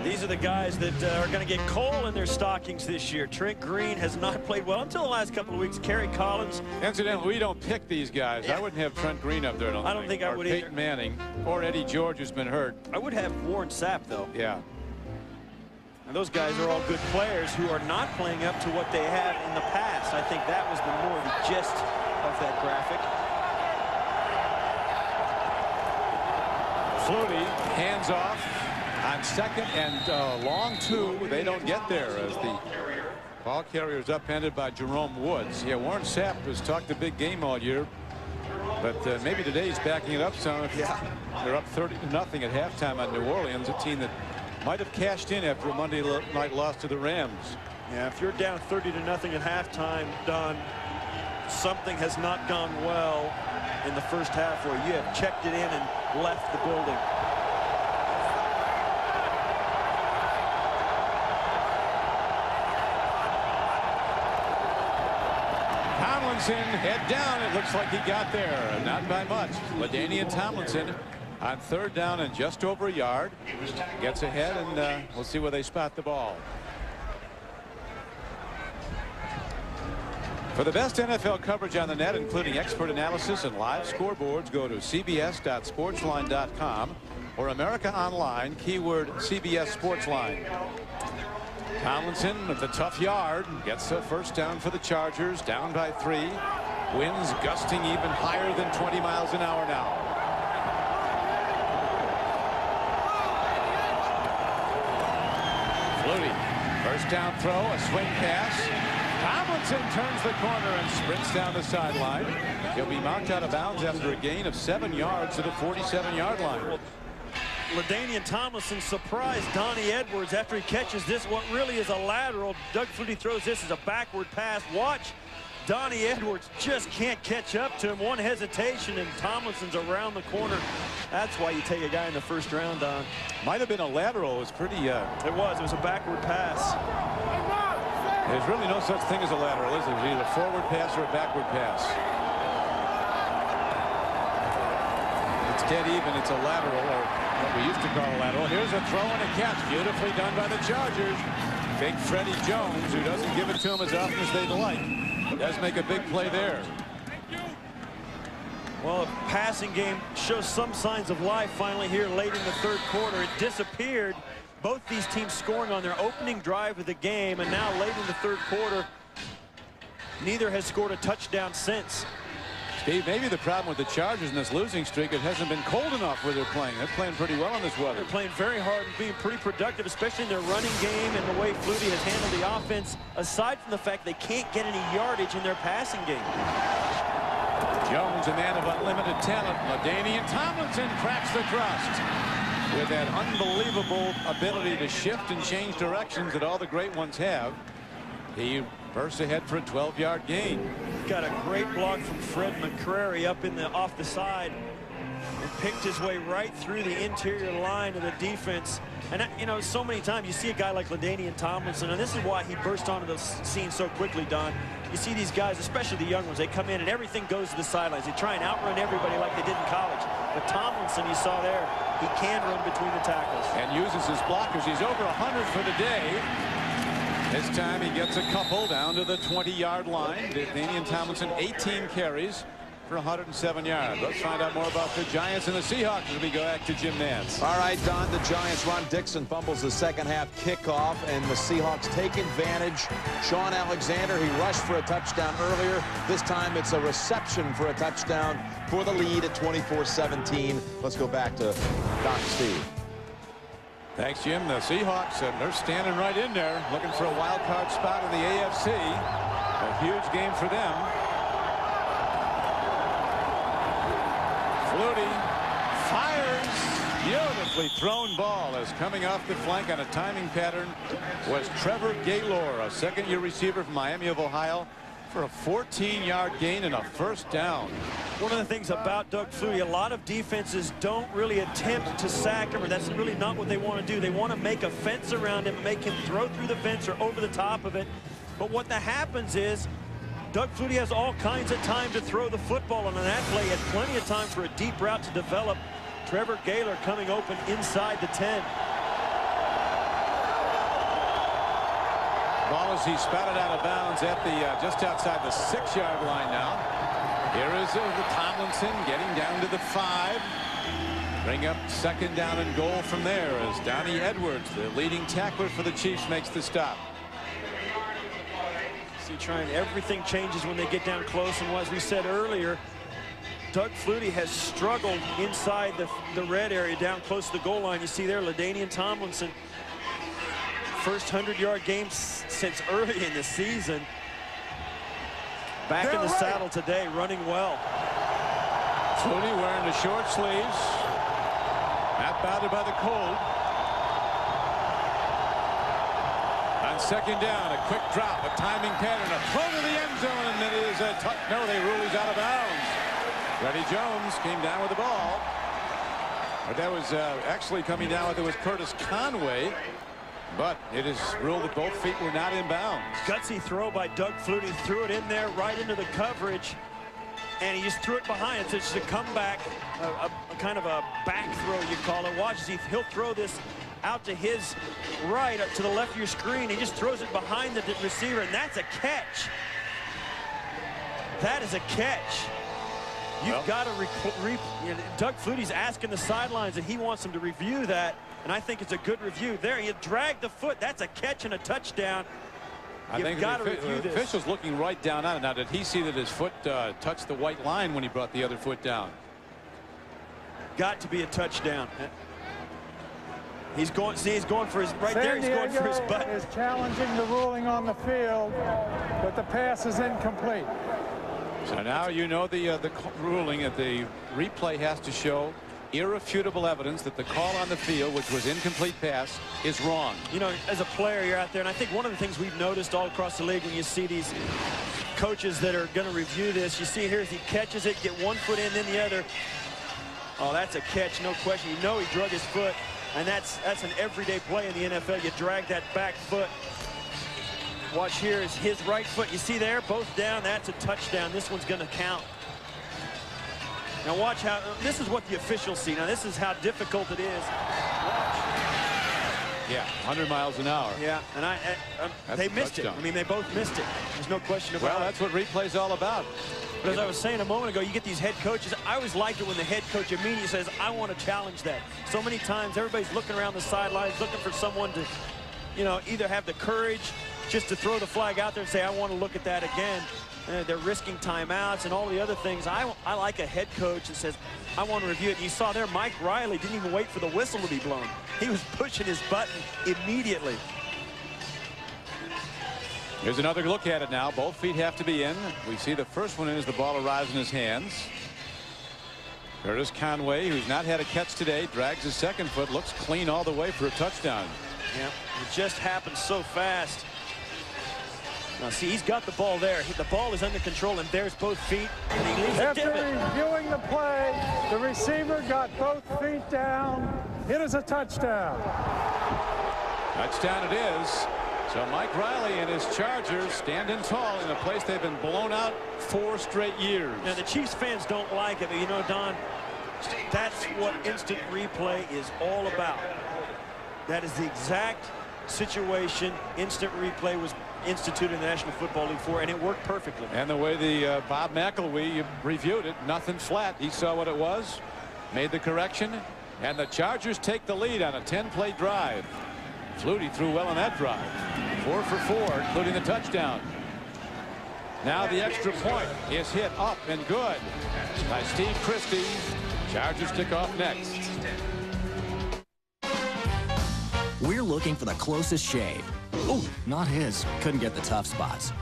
These are the guys that are going to get coal in their stockings this year. Trent Green has not played well until the last couple of weeks. Kerry Collins. Incidentally, we don't pick these guys. Yeah. I wouldn't have Trent Green up there. I don't think I would either. Peyton Manning or Eddie George, who's been hurt. I would have Warren Sapp, though. Yeah. And those guys are all good players who are not playing up to what they have in the past. I think that was the more the gist of that graphic. Flutie hands off on second and long two. They don't get there as the ball carrier is upended by Jerome Woods. Yeah, Warren Sapp has talked a big game all year, but maybe today he's backing it up some. Yeah. They're up 30-0 at halftime on New Orleans, a team that might have cashed in after a Monday night loss to the Rams. Yeah, if you're down 30-0 at halftime, Don, something has not gone well in the first half where you have checked it in and left the building. Tomlinson head down. It looks like he got there. Not by much. LaDainian Tomlinson on third down and just over a yard. Gets ahead, and we'll see where they spot the ball. For the best NFL coverage on the net, including expert analysis and live scoreboards, go to cbs.sportsline.com or America Online, keyword CBS Sportsline. Tomlinson with the tough yard gets a first down for the Chargers, down by 3. Winds gusting even higher than 20 miles an hour now. Flutie, first down throw, a swing pass. Tomlinson turns the corner and sprints down the sideline. He'll be knocked out of bounds after a gain of 7 yards to the 47-yard line. LaDainian Tomlinson surprised Donnie Edwards after he catches this. What really is a lateral. Doug Flutie throws this as a backward pass. Watch. Donnie Edwards just can't catch up to him. One hesitation, and Tomlinson's around the corner. That's why you take a guy in the first round, Don. Might have been a lateral. It was pretty... It was a backward pass. There's really no such thing as a lateral, is there? It's either a forward pass or a backward pass. It's dead even. It's a lateral, or what we used to call a lateral. Here's a throw and a catch. Beautifully done by the Chargers. Big Freddie Jones, who doesn't give it to him as often as they'd like, does make a big play there. Well, a passing game shows some signs of life finally here late in the third quarter. It disappeared. Both these teams scoring on their opening drive of the game, and now late in the third quarter, neither has scored a touchdown since. Steve, maybe the problem with the Chargers in this losing streak, it hasn't been cold enough where they're playing. They're playing pretty well in this weather. They're playing very hard and being pretty productive, especially in their running game and the way Flutie has handled the offense, aside from the fact they can't get any yardage in their passing game. Jones, a man of unlimited talent. LaDainian Tomlinson cracks the crust with that unbelievable ability to shift and change directions that all the great ones have. He bursts ahead for a 12-yard gain. Got a great block from Fred McCrary up in the off the side and picked his way right through the interior line of the defense. And you know, so many times you see a guy like LaDainian Tomlinson, and this is why he burst onto the scene so quickly, Don. You see these guys, especially the young ones, they come in and everything goes to the sidelines. They try and outrun everybody like they did in college. But Tomlinson, you saw there, he can run between the tackles. And uses his blockers. He's over 100 for the day. This time he gets a couple down to the 20-yard line. LaDainian Tomlinson, 18 carries for 107 yards. Let's find out more about the Giants and the Seahawks as we go back to Jim Nantz. All right, Don, the Giants. Ron Dixon fumbles the second half kickoff, and the Seahawks take advantage. Sean Alexander, he rushed for a touchdown earlier. This time it's a reception for a touchdown for the lead at 24-17. Let's go back to Don and Steve. Thanks, Jim. The Seahawks, they're standing right in there, looking for a wild card spot in the AFC. A huge game for them. Beautifully thrown ball as coming off the flank on a timing pattern was Trevor Gaylor, a second-year receiver from Miami of Ohio, for a 14-yard gain and a first down. One of the things about Doug Flutie, a lot of defenses don't really attempt to sack him, or that's really not what they want to do. They want to make a fence around him and make him throw through the fence or over the top of it. But what that happens is Doug Flutie has all kinds of time to throw the football, and on that play he had plenty of time for a deep route to develop. Trevor Gaylor coming open inside the 10. Ball as he spouted out of bounds at the just outside the 6-yard line now. Here is the Tomlinson getting down to the 5. Bring up second down and goal from there as Donnie Edwards, the leading tackler for the Chiefs, makes the stop. See, trying everything changes when they get down close, and as we said earlier, Doug Flutie has struggled inside the red area down close to the goal line. You see there, LaDainian Tomlinson, first 100-yard game since early in the season. Back in the saddle today, running well. Flutie wearing the short sleeves. Not bothered by the cold. On second down, a quick drop, a timing pattern, a throw to the end zone, and it is a touch. No, they rule he's out of bounds. Freddie Jones came down with the ball. But that was actually coming down with it was Curtis Conway. But it is ruled that both feet were not in bounds. Gutsy throw by Doug Flutie. Threw it in there right into the coverage. And he just threw it behind. It's just a comeback, a kind of a back throw, you call it. Watch, he'll throw this out to his right, to the left of your screen. He just throws it behind the receiver, and that's a catch. That is a catch. You've got to Doug Flutie's asking the sidelines, and he wants them to review that, and I think it's a good review. There, he dragged the foot. That's a catch and a touchdown. You've got to review this. The official's looking right down on it. Now, did he see that his foot touched the white line when he brought the other foot down? Got to be a touchdown. He's going. See, he's going for his right there. He's going for his butt. Is challenging the ruling on the field, but the pass is incomplete. So now you know the ruling that the replay has to show irrefutable evidence that the call on the field, which was incomplete pass, is wrong. You know, as a player, you're out there, and I think one of the things we've noticed all across the league when you see these coaches that are going to review this, you see here as he catches it, get one foot in, then the other. Oh, that's a catch, no question. You know he drug his foot, and that's an everyday play in the NFL. You drag that back foot. Watch here is his right foot. You see there, both down. That's a touchdown. This one's going to count. Now watch how, this is what the officials see. Now this is how difficult it is. Watch. Yeah, 100 miles an hour. Yeah, and they missed it. I mean, they both missed it. There's no question about it. Well, that's what replay's all about. But as I was saying a moment ago, you get these head coaches. I always like it when the head coach immediately says, I want to challenge that. So many times, everybody's looking around the sidelines, looking for someone to, you know, either have the courage just to throw the flag out there and say, I want to look at that again. They're risking timeouts and all the other things. I like a head coach that says, I want to review it. And you saw there, Mike Riley didn't even wait for the whistle to be blown. He was pushing his button immediately. Here's another look at it now. Both feet have to be in. We see the first one in as the ball arrives in his hands. Curtis Conway, who's not had a catch today, drags his second foot, looks clean all the way for a touchdown. Yeah, it just happened so fast. Now see, he's got the ball there. The ball is under control, and there's both feet, and he leaves a divot. After reviewing the play, the receiver got both feet down. It is a touchdown. Touchdown it is. So Mike Riley and his Chargers standing tall in a place they've been blown out 4 straight years. Now the Chiefs fans don't like it, but you know, Don, that's what instant replay is all about. That is the exact situation instant replay was instituted in the National Football League for, and it worked perfectly. And the way the Bob McElwee reviewed it, nothing flat. He saw what it was, made the correction, and the Chargers take the lead on a 10-play drive. Flutie threw well on that drive. 4 for 4, including the touchdown. Now the extra point is hit up and good by Steve Christie. Chargers kick off next. We're looking for the closest shave. Oh, not his. Couldn't get the tough spots.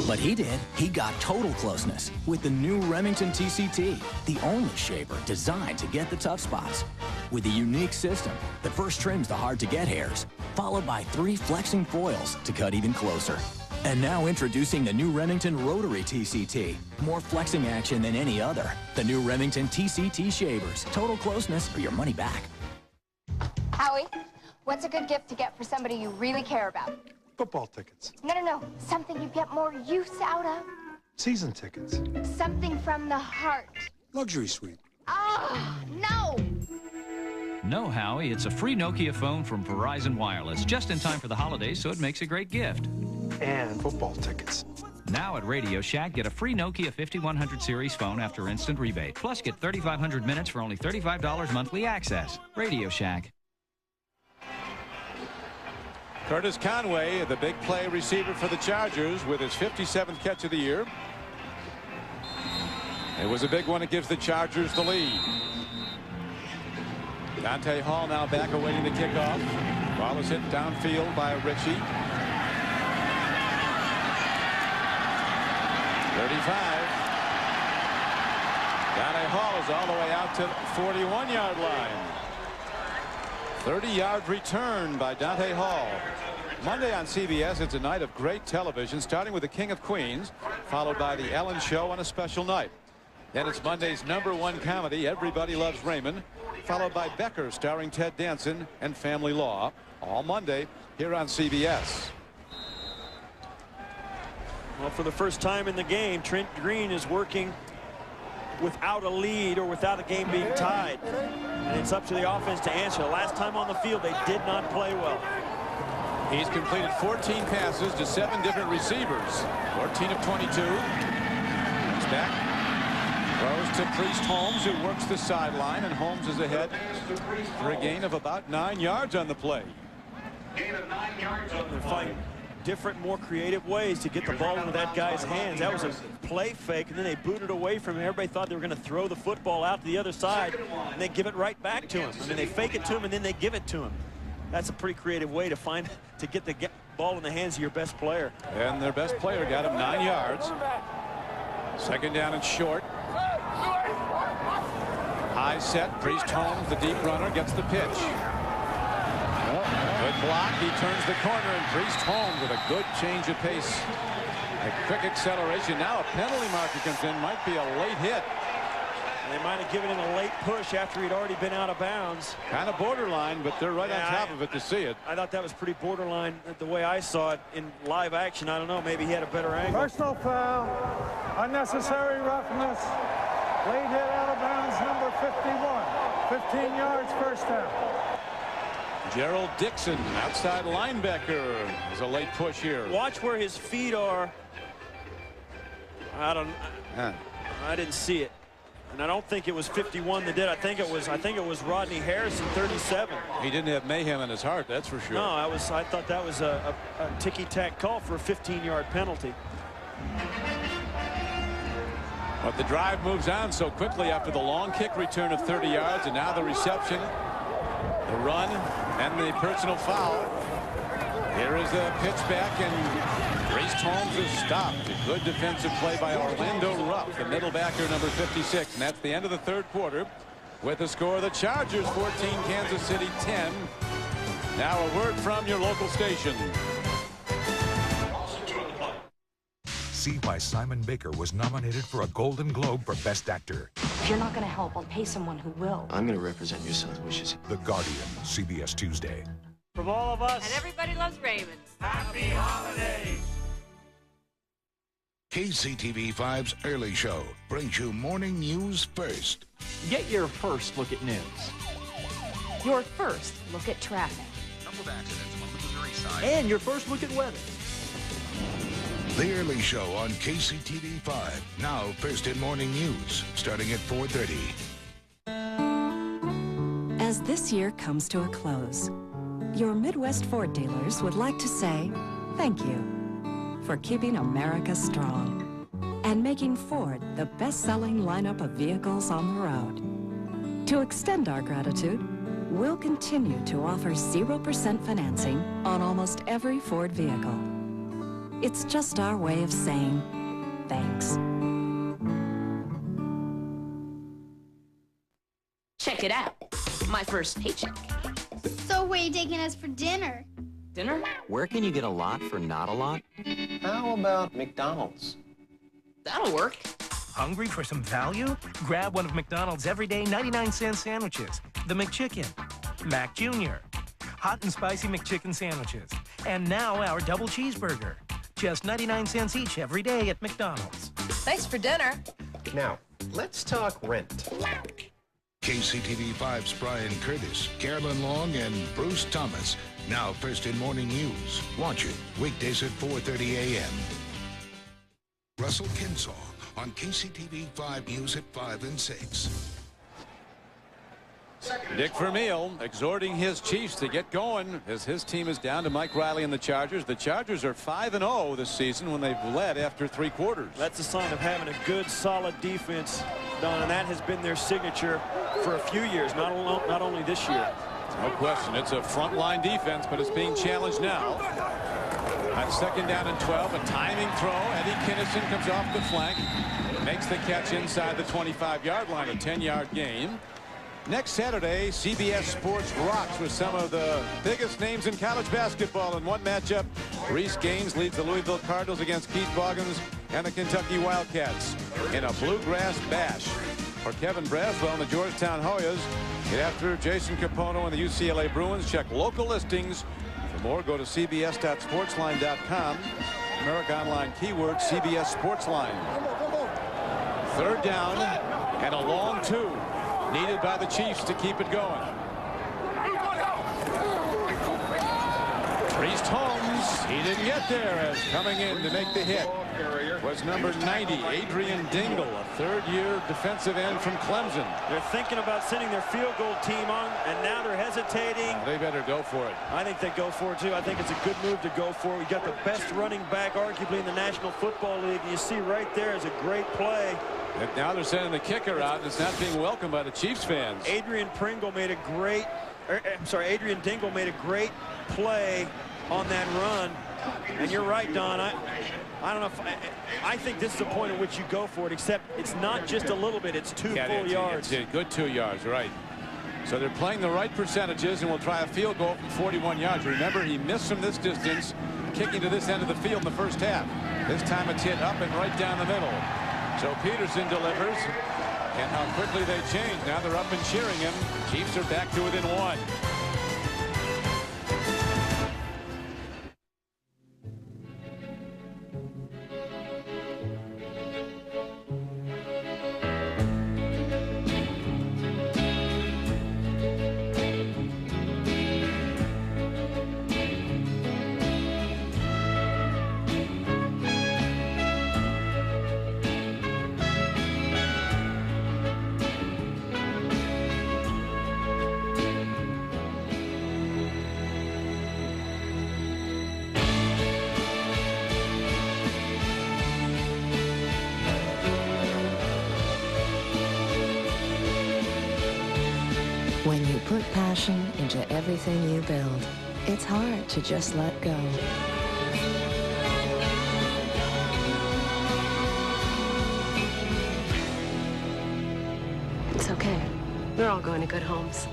But he did. He got total closeness with the new Remington TCT, the only shaver designed to get the tough spots. With a unique system that first trims the hard-to-get hairs, followed by 3 flexing foils to cut even closer. And now introducing the new Remington Rotary TCT. More flexing action than any other. The new Remington TCT shavers. Total closeness or your money back. Howie, what's a good gift to get for somebody you really care about? Football tickets. No. Something you get more use out of. Season tickets. Something from the heart. Luxury suite. Ah, no! No, Howie, it's a free Nokia phone from Verizon Wireless, just in time for the holidays, so it makes a great gift. And football tickets. Now at Radio Shack, get a free Nokia 5100 series phone after instant rebate. Plus, get 3,500 minutes for only $35 monthly access. Radio Shack. Curtis Conway, the big play receiver for the Chargers, with his 57th catch of the year. It was a big one. It gives the Chargers the lead. Dante Hall now back awaiting the kickoff. Ball is hit downfield by Ritchie. 35. Dante Hall is all the way out to the 41-yard line. 30-yard return by Dante Hall. Monday on CBS, it's a night of great television, starting with The King of Queens, followed by The Ellen Show on a special night. Then it's Monday's #1 comedy, Everybody Loves Raymond, followed by Becker, starring Ted Danson, and Family Law, all Monday here on CBS. Well, for the first time in the game, Trent Green is working without a lead or without a game being tied. And it's up to the offense to answer. Last time on the field, they did not play well. He's completed 14 passes to 7 different receivers. 14 of 22. He's back. Throws to Priest Holmes, who works the sideline, and Holmes is ahead for a gain of about 9 yards on the play. Gain of 9 yards on the fight. Different, more creative ways to get the ball into that guy's hands. That was a play fake, and then they booted away from him. Everybody thought they were going to throw the football out to the other side, and they give it right back to him. I mean, they fake it to him, and then they give it to him. That's a pretty creative way to get the ball in the hands of your best player. And their best player got him 9 yards. Second down and short. High set. Priest Holmes, the deep runner, gets the pitch. Good block. He turns the corner, and Priest Holmes with a good change of pace. A quick acceleration. Now a penalty marker comes in. Might be a late hit. And they might have given him a late push after he'd already been out of bounds. Kind of borderline, but they're right on top of it to see it. I thought that was pretty borderline the way I saw it in live action. I don't know. Maybe he had a better angle. Personal foul. Unnecessary roughness. Late hit out of bounds, number 51. 15 yards, first down. Gerald Dixon, outside linebacker, is a late push here. Watch where his feet are. I didn't see it, and I don't think it was 51 that did. I think it was Rodney Harrison, 37. He didn't have mayhem in his heart, that's for sure. No, I thought that was a ticky-tack call for a 15-yard penalty. But the drive moves on so quickly after the long kick return of 30 yards, and now the reception, the run, and the personal foul. Here is the pitch back, and Priest Holmes is stopped. A good defensive play by Orlando Rupp, the middle backer, number 56. And that's the end of the third quarter with the score of the Chargers 14, Kansas City 10. Now a word from your local station. See why Simon Baker was nominated for a Golden Globe for Best Actor. If you're not going to help, I'll pay someone who will. I'm going to represent your son's wishes. The Guardian, CBS Tuesday. From all of us. And everybody loves Raymond. Happy holidays. KCTV5's Early Show brings you morning news first. Get your first look at news. Your first look at traffic. Couple of accidents on the Missouri side. And your first look at weather. The Early Show on KCTV5. Now first in morning news, starting at 4:30. As this year comes to a close, your Midwest Ford dealers would like to say thank you for keeping America strong and making Ford the best-selling lineup of vehicles on the road. To extend our gratitude, we'll continue to offer 0% financing on almost every Ford vehicle. It's just our way of saying thanks. Check it out. My first paycheck. So where are you taking us for dinner? Dinner? Where can you get a lot for not a lot? How about McDonald's? That'll work. Hungry for some value? Grab one of McDonald's everyday 99-cent sandwiches. The McChicken, Mac Jr., hot and spicy McChicken sandwiches, and now our double cheeseburger. Just 99 cents each every day at McDonald's. Thanks for dinner. Now, let's talk rent. KCTV 5's Brian Curtis, Carolyn Long, and Bruce Thomas. Now first in morning news. Watch it weekdays at 4:30 a.m. Russell Kinsall on KCTV 5 News at 5 and 6. Dick Vermeil exhorting his Chiefs to get going as his team is down to Mike Riley and the Chargers. The Chargers are 5-0 this season when they've led after 3 quarters. That's a sign of having a good, solid defense, Don, and that has been their signature for a few years, not only this year. No question. It's a frontline defense, but it's being challenged now. On 2nd down and 12, a timing throw. Eddie Kinnison comes off the flank, makes the catch inside the 25-yard line, a 10-yard gain. Next Saturday, CBS Sports rocks with some of the biggest names in college basketball in one matchup. Reese Gaines leads the Louisville Cardinals against Keith Boggins and the Kentucky Wildcats in a bluegrass bash. For Kevin Braswell and the Georgetown Hoyas, get after Jason Capono and the UCLA Bruins. Check local listings. For more, go to cbs.sportsline.com. America Online keyword CBS Sportsline. 3rd down and a long 2. Needed by the Chiefs to keep it going. Priest Holmes, he didn't get there as coming in to make the hit was number 90, Adrian Dingle, a 3rd-year defensive end from Clemson. They're thinking about sending their field goal team on, and now they're hesitating. They better go for it. I think they go for it, too. I think it's a good move to go for it. We got the best running back, arguably, in the National Football League. You see right there is a great play. And now they're sending the kicker out, and it's not being welcomed by the Chiefs fans. Adrian Dingle made a great play on that run. And you're right, Don. I don't know if I think this is a point at which you go for it, except it's not just a little bit, it's 2 full yards. It's a good 2 yards, right. So they're playing the right percentages, and will try a field goal from 41 yards. Remember, he missed from this distance, kicking to this end of the field in the first half. This time it's hit up and right down the middle. So Peterson delivers, and how quickly they change. Now they're up and cheering him. Chiefs are back to within 1. When you put passion into everything you build, it's hard to just let go. It's okay. They're all going to good homes.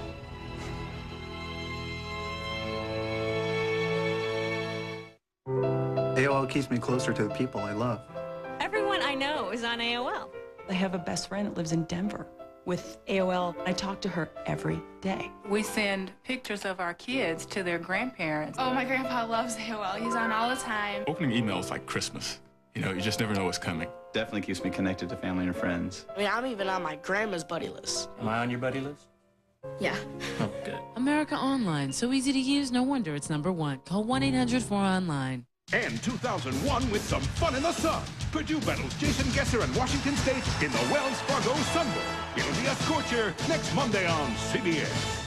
AOL keeps me closer to the people I love. Everyone I know is on AOL. I have a best friend that lives in Denver. With AOL, I talk to her every day. We send pictures of our kids to their grandparents. Oh, my grandpa loves AOL. He's on all the time. Opening email is like Christmas. You know, you just never know what's coming. Definitely keeps me connected to family and friends. I mean, I'm even on my grandma's buddy list. Am I on your buddy list? Yeah. Oh, good. America Online. So easy to use, no wonder it's #1. Call 1-800-4ONLINE. And 2001 with some fun in the sun. Purdue battles Jason Gesser and Washington State in the Wells Fargo Sun Bowl. It'll be a scorcher next Monday on CBS.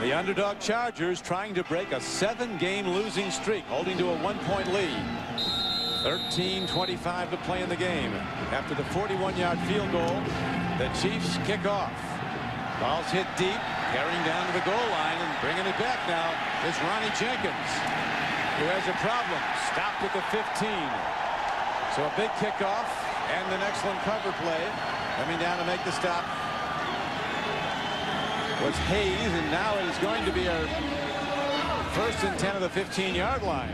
The underdog Chargers trying to break a 7-game losing streak, holding to a 1-point lead. 13:25 to play in the game. After the 41-yard field goal, the Chiefs kick off. Ball's hit deep, carrying down to the goal line, and bringing it back now is Ronnie Jenkins, who has a problem. Stopped at the 15. So a big kickoff and an excellent cover play. Coming down to make the stop was Hayes, and now it is going to be our 1st and 10 of the 15-yard line.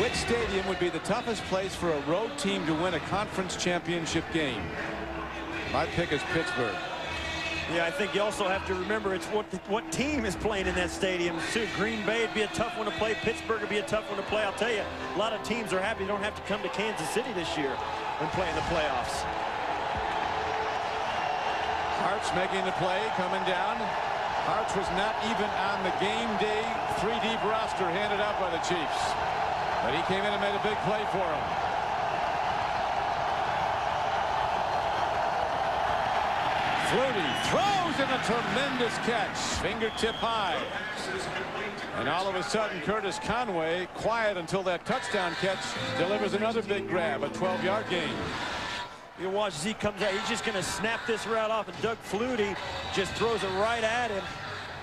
Which stadium would be the toughest place for a road team to win a conference championship game? My pick is Pittsburgh. Yeah, I think you also have to remember it's what team is playing in that stadium too. Green Bay would be a tough one to play. Pittsburgh would be a tough one to play. I'll tell you, a lot of teams are happy they don't have to come to Kansas City this year and play in the playoffs. Hart's making the play, coming down. Hart's was not even on the game day 3-deep roster handed out by the Chiefs. But he came in and made a big play for him. Flutie throws in a tremendous catch. Fingertip high. And all of a sudden, Curtis Conway, quiet until that touchdown catch, delivers another big grab, a 12-yard gain. You watch Zeke comes out. He's just going to snap this route off, and Doug Flutie just throws it right at him.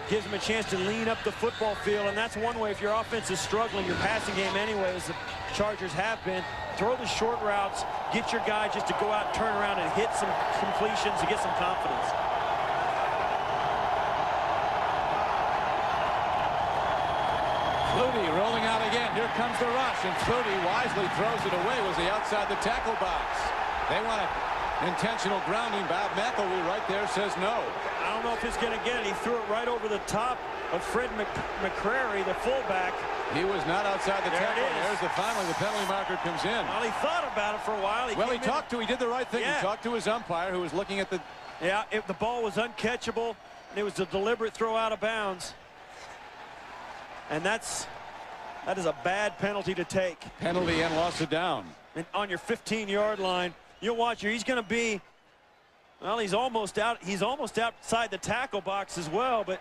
Gives him a chance to lean up the football field, and that's one way if your offense is struggling, your passing game anyway, as the Chargers have been. Throw the short routes, get your guy just to go out, turn around, and hit some completions to get some confidence. Flutie rolling out again. Here comes the rush, and Flutie wisely throws it away. Was he outside the tackle box? They want an intentional grounding. Bob McElwee right there says no. I don't know if he's going to get it. He threw it right over the top of Fred McCrary, the fullback. He was not outside the tackle. There's finally the penalty marker comes in. Well, he thought about it for a while. He did the right thing. Yeah. He talked to his umpire, who was looking at the... Yeah, the ball was uncatchable, and it was a deliberate throw out of bounds. And that is a bad penalty to take. Penalty and loss of down. And on your 15-yard line, you'll watch here. He's going to be, well, he's almost out. He's almost outside the tackle box as well, but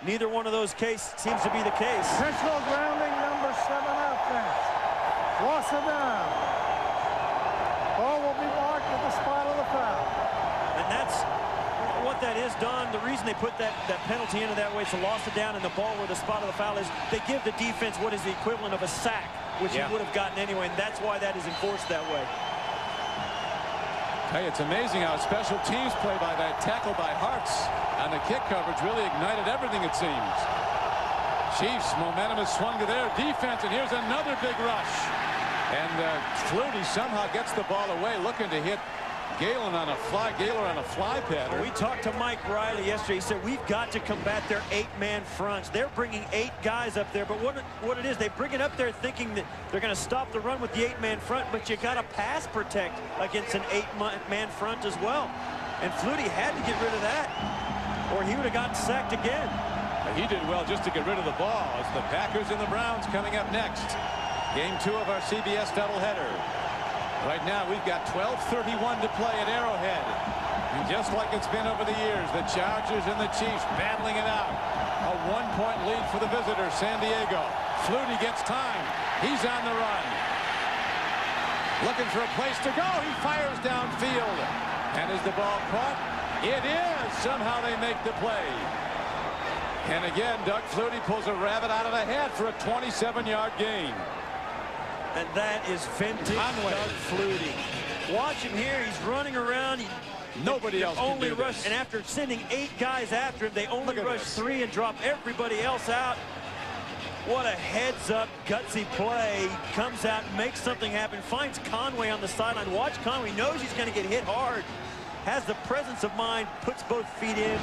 neither one of those seems to be the case. Intentional grounding, number 7 offense. Loss of down. Ball will be marked at the spot of the foul. And that's what that is, Don. The reason they put that penalty into that way, it's a loss of down, and the ball where the spot of the foul is, they give the defense what is the equivalent of a sack, which he would have gotten anyway, and that's why that is enforced that way. Hey, it's amazing how special teams play by that tackle by Hartz on the kick coverage really ignited everything, it seems. Chiefs momentum has swung to their defense, and here's another big rush. And Flutie somehow gets the ball away, looking to hit Gaylor on a fly pattern. We talked to Mike Riley yesterday. He said we've got to combat their 8-man fronts. They're bringing 8 guys up there, but what it is, they bring it up there thinking that they're going to stop the run with the 8-man front, but you got to pass protect against an 8-man front as well. And Flutie had to get rid of that, or he would have gotten sacked again. He did well just to get rid of the ball. It's the Packers and the Browns coming up next. Game 2 of our CBS doubleheader. Right now, we've got 12:31 to play at Arrowhead. And just like it's been over the years, the Chargers and the Chiefs battling it out. A 1-point lead for the visitors, San Diego. Flutie gets time. He's on the run. Looking for a place to go. He fires downfield. And is the ball caught? It is. Somehow they make the play. And again, Doug Flutie pulls a rabbit out of the hat for a 27-yard gain. And that is vintage Doug Flutie. Watch him here. He's running around. Nobody else can do rush, this. and after sending 8 guys after him, they only rush 3 and drop everybody else out. What a heads-up, gutsy play. Comes out, makes something happen, finds Conway on the sideline. Watch Conway. Knows he's going to get hit hard. Has the presence of mind, puts both feet in,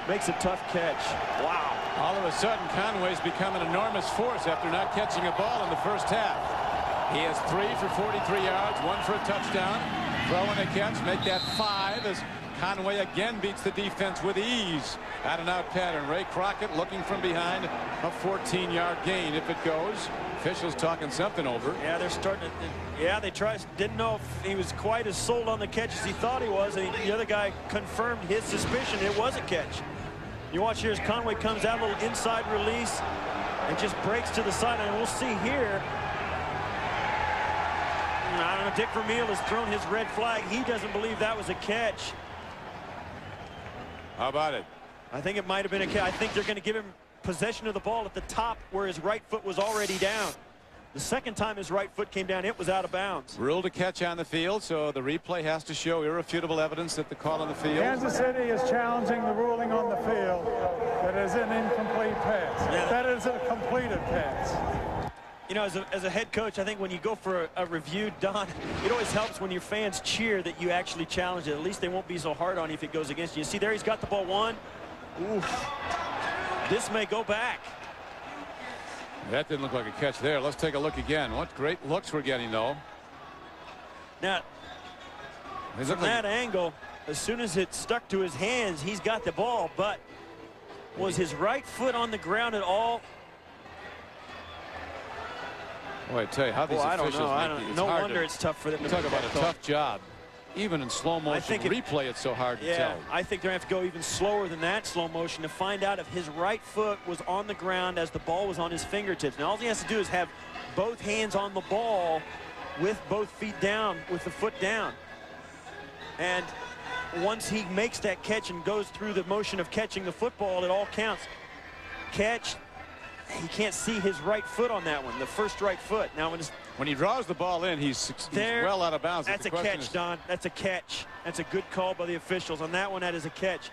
makes a tough catch. Wow. All of a sudden, Conway's become an enormous force after not catching a ball in the first half. He has 3 for 43 yards, 1 for a touchdown. Throw and a catch, make that 5 as Conway again beats the defense with ease. Out-and-out pattern. Ray Crockett looking from behind, a 14-yard gain if it goes. Officials talking something over. Yeah, they're starting to, yeah, they didn't know if he was quite as sold on the catch as he thought he was, and the other guy confirmed his suspicion it was a catch. You watch here as Conway comes out, a little inside release, and just breaks to the sideline. We'll see here. I don't know, Dick Vermeil has thrown his red flag. He doesn't believe that was a catch. How about it? I think it might have been a catch. I think they're going to give him possession of the ball at the top where his right foot was already down. The second time his right foot came down, it was out of bounds. Ruled a catch on the field, so the replay has to show irrefutable evidence that the call on the field. Kansas City is challenging the ruling on the field that is an incomplete pass. Yeah. That is a completed pass. You know, as a head coach, I think when you go for a review, Don, it always helps when your fans cheer that you actually challenge it. At least they won't be so hard on you if it goes against you. You see there, he's got the ball one. Oof. This may go back. That didn't look like a catch there. Let's take a look again. What great looks we're getting, though. Now, from that angle, as soon as it stuck to his hands, he's got the ball. But was his right foot on the ground at all? Boy, I tell you how these officials make it. No wonder it's tough for them to talk about a tough job. Even in slow motion replay, it's so hard to tell. I think they're going to have to go even slower than that slow motion to find out if his right foot was on the ground as the ball was on his fingertips. Now, all he has to do is have both hands on the ball with both feet down, with the foot down. And once he makes that catch and goes through the motion of catching the football, it all counts. Catch. He can't see his right foot on that one, the first right foot. Now, when he draws the ball in, he's well out of bounds. That's a catch, Don. That's a catch. That's a good call by the officials. On that one, that is a catch.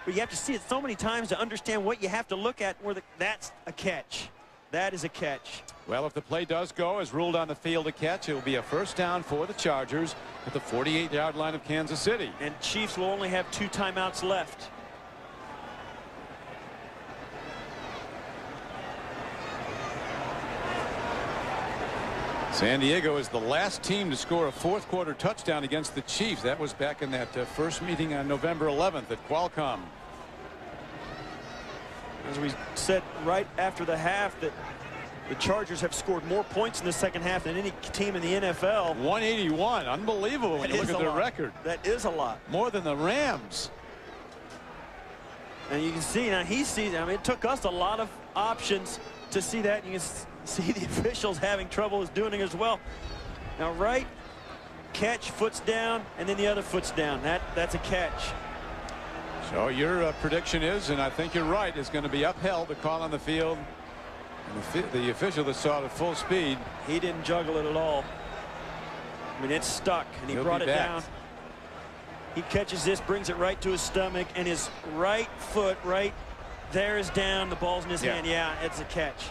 But you have to see it so many times to understand what you have to look at where that's a catch. That is a catch. Well, if the play does go as ruled on the field a catch, it will be a first down for the Chargers at the 48-yard line of Kansas City. And Chiefs will only have 2 timeouts left. San Diego is the last team to score a fourth-quarter touchdown against the Chiefs. That was back in that first meeting on November 11th at Qualcomm. As we said right after the half, that the Chargers have scored more points in the second half than any team in the NFL. 181. Unbelievable when you look at their record. That is a lot. More than the Rams. And you can see now he sees. I mean, it took us a lot of options to see that. You can see the officials having trouble doing it as well. Now, right catch, foot's down, and then the other foot's down. That's a catch. So your prediction is, and I think you're right, is going to be upheld. The call on the field. And the official that saw it at full speed. He didn't juggle it at all. I mean, it's stuck, and he brought it down. He catches this, brings it right to his stomach, and his right foot right there is down. The ball's in his hand. Yeah, it's a catch.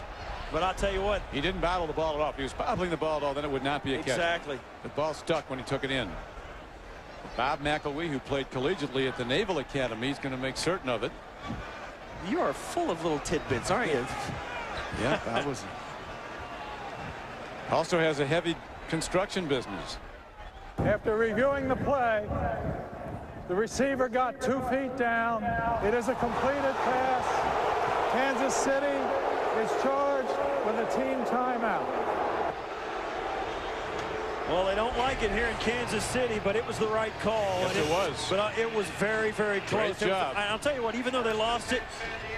But I'll tell you what. He didn't battle the ball at all. If he was battling the ball at all, then it would not be a catch. Exactly. The ball stuck when he took it in. Bob McElwee, who played collegiately at the Naval Academy, is going to make certain of it. You are full of little tidbits, aren't you? Yeah, that was. Also has a heavy construction business. After reviewing the play, the receiver got 2 feet down. It is a completed pass. Kansas City is charged with a team timeout. Well, they don't like it here in Kansas City, but it was the right call. Yes, it was. But it was very, very close. Great job. I'll tell you what, even though they lost it,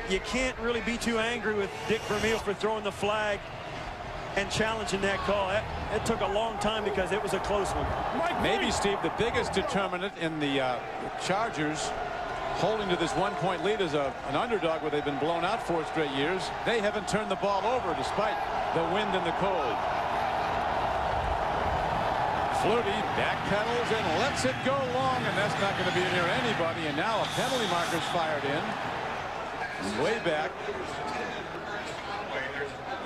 you can't really be too angry with Dick Vermeil for throwing the flag and challenging that call. It took a long time because it was a close one. Maybe, Steve, the biggest determinant in the Chargers holding to this 1-point lead as an underdog where they've been blown out 4 straight years. They haven't turned the ball over despite the wind and the cold. Flutie backpedals and lets it go long, and that's not going to be near anybody. And now a penalty marker's fired in. Way back.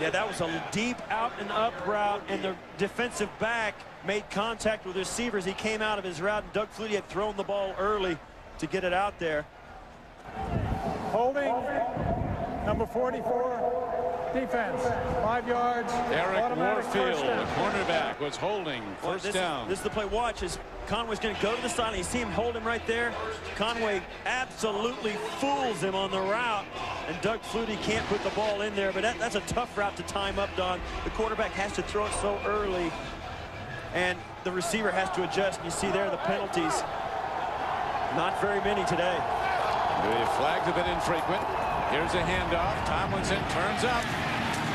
Yeah, that was a deep out and up route, and the defensive back made contact with the receiver as he came out of his route, and Doug Flutie had thrown the ball early to get it out there. Holding number 44, defense, 5 yards. Eric Warfield, the cornerback, was holding first down. This is the play. Watch as Conway's going to go to the sideline. You see him hold him right there. Conway absolutely fools him on the route, and Doug Flutie can't put the ball in there. But that's a tough route to time up, Don. The quarterback has to throw it so early, and the receiver has to adjust. And you see there the penalties. Not very many today. The flags have been infrequent. Here's a handoff. Tomlinson turns up.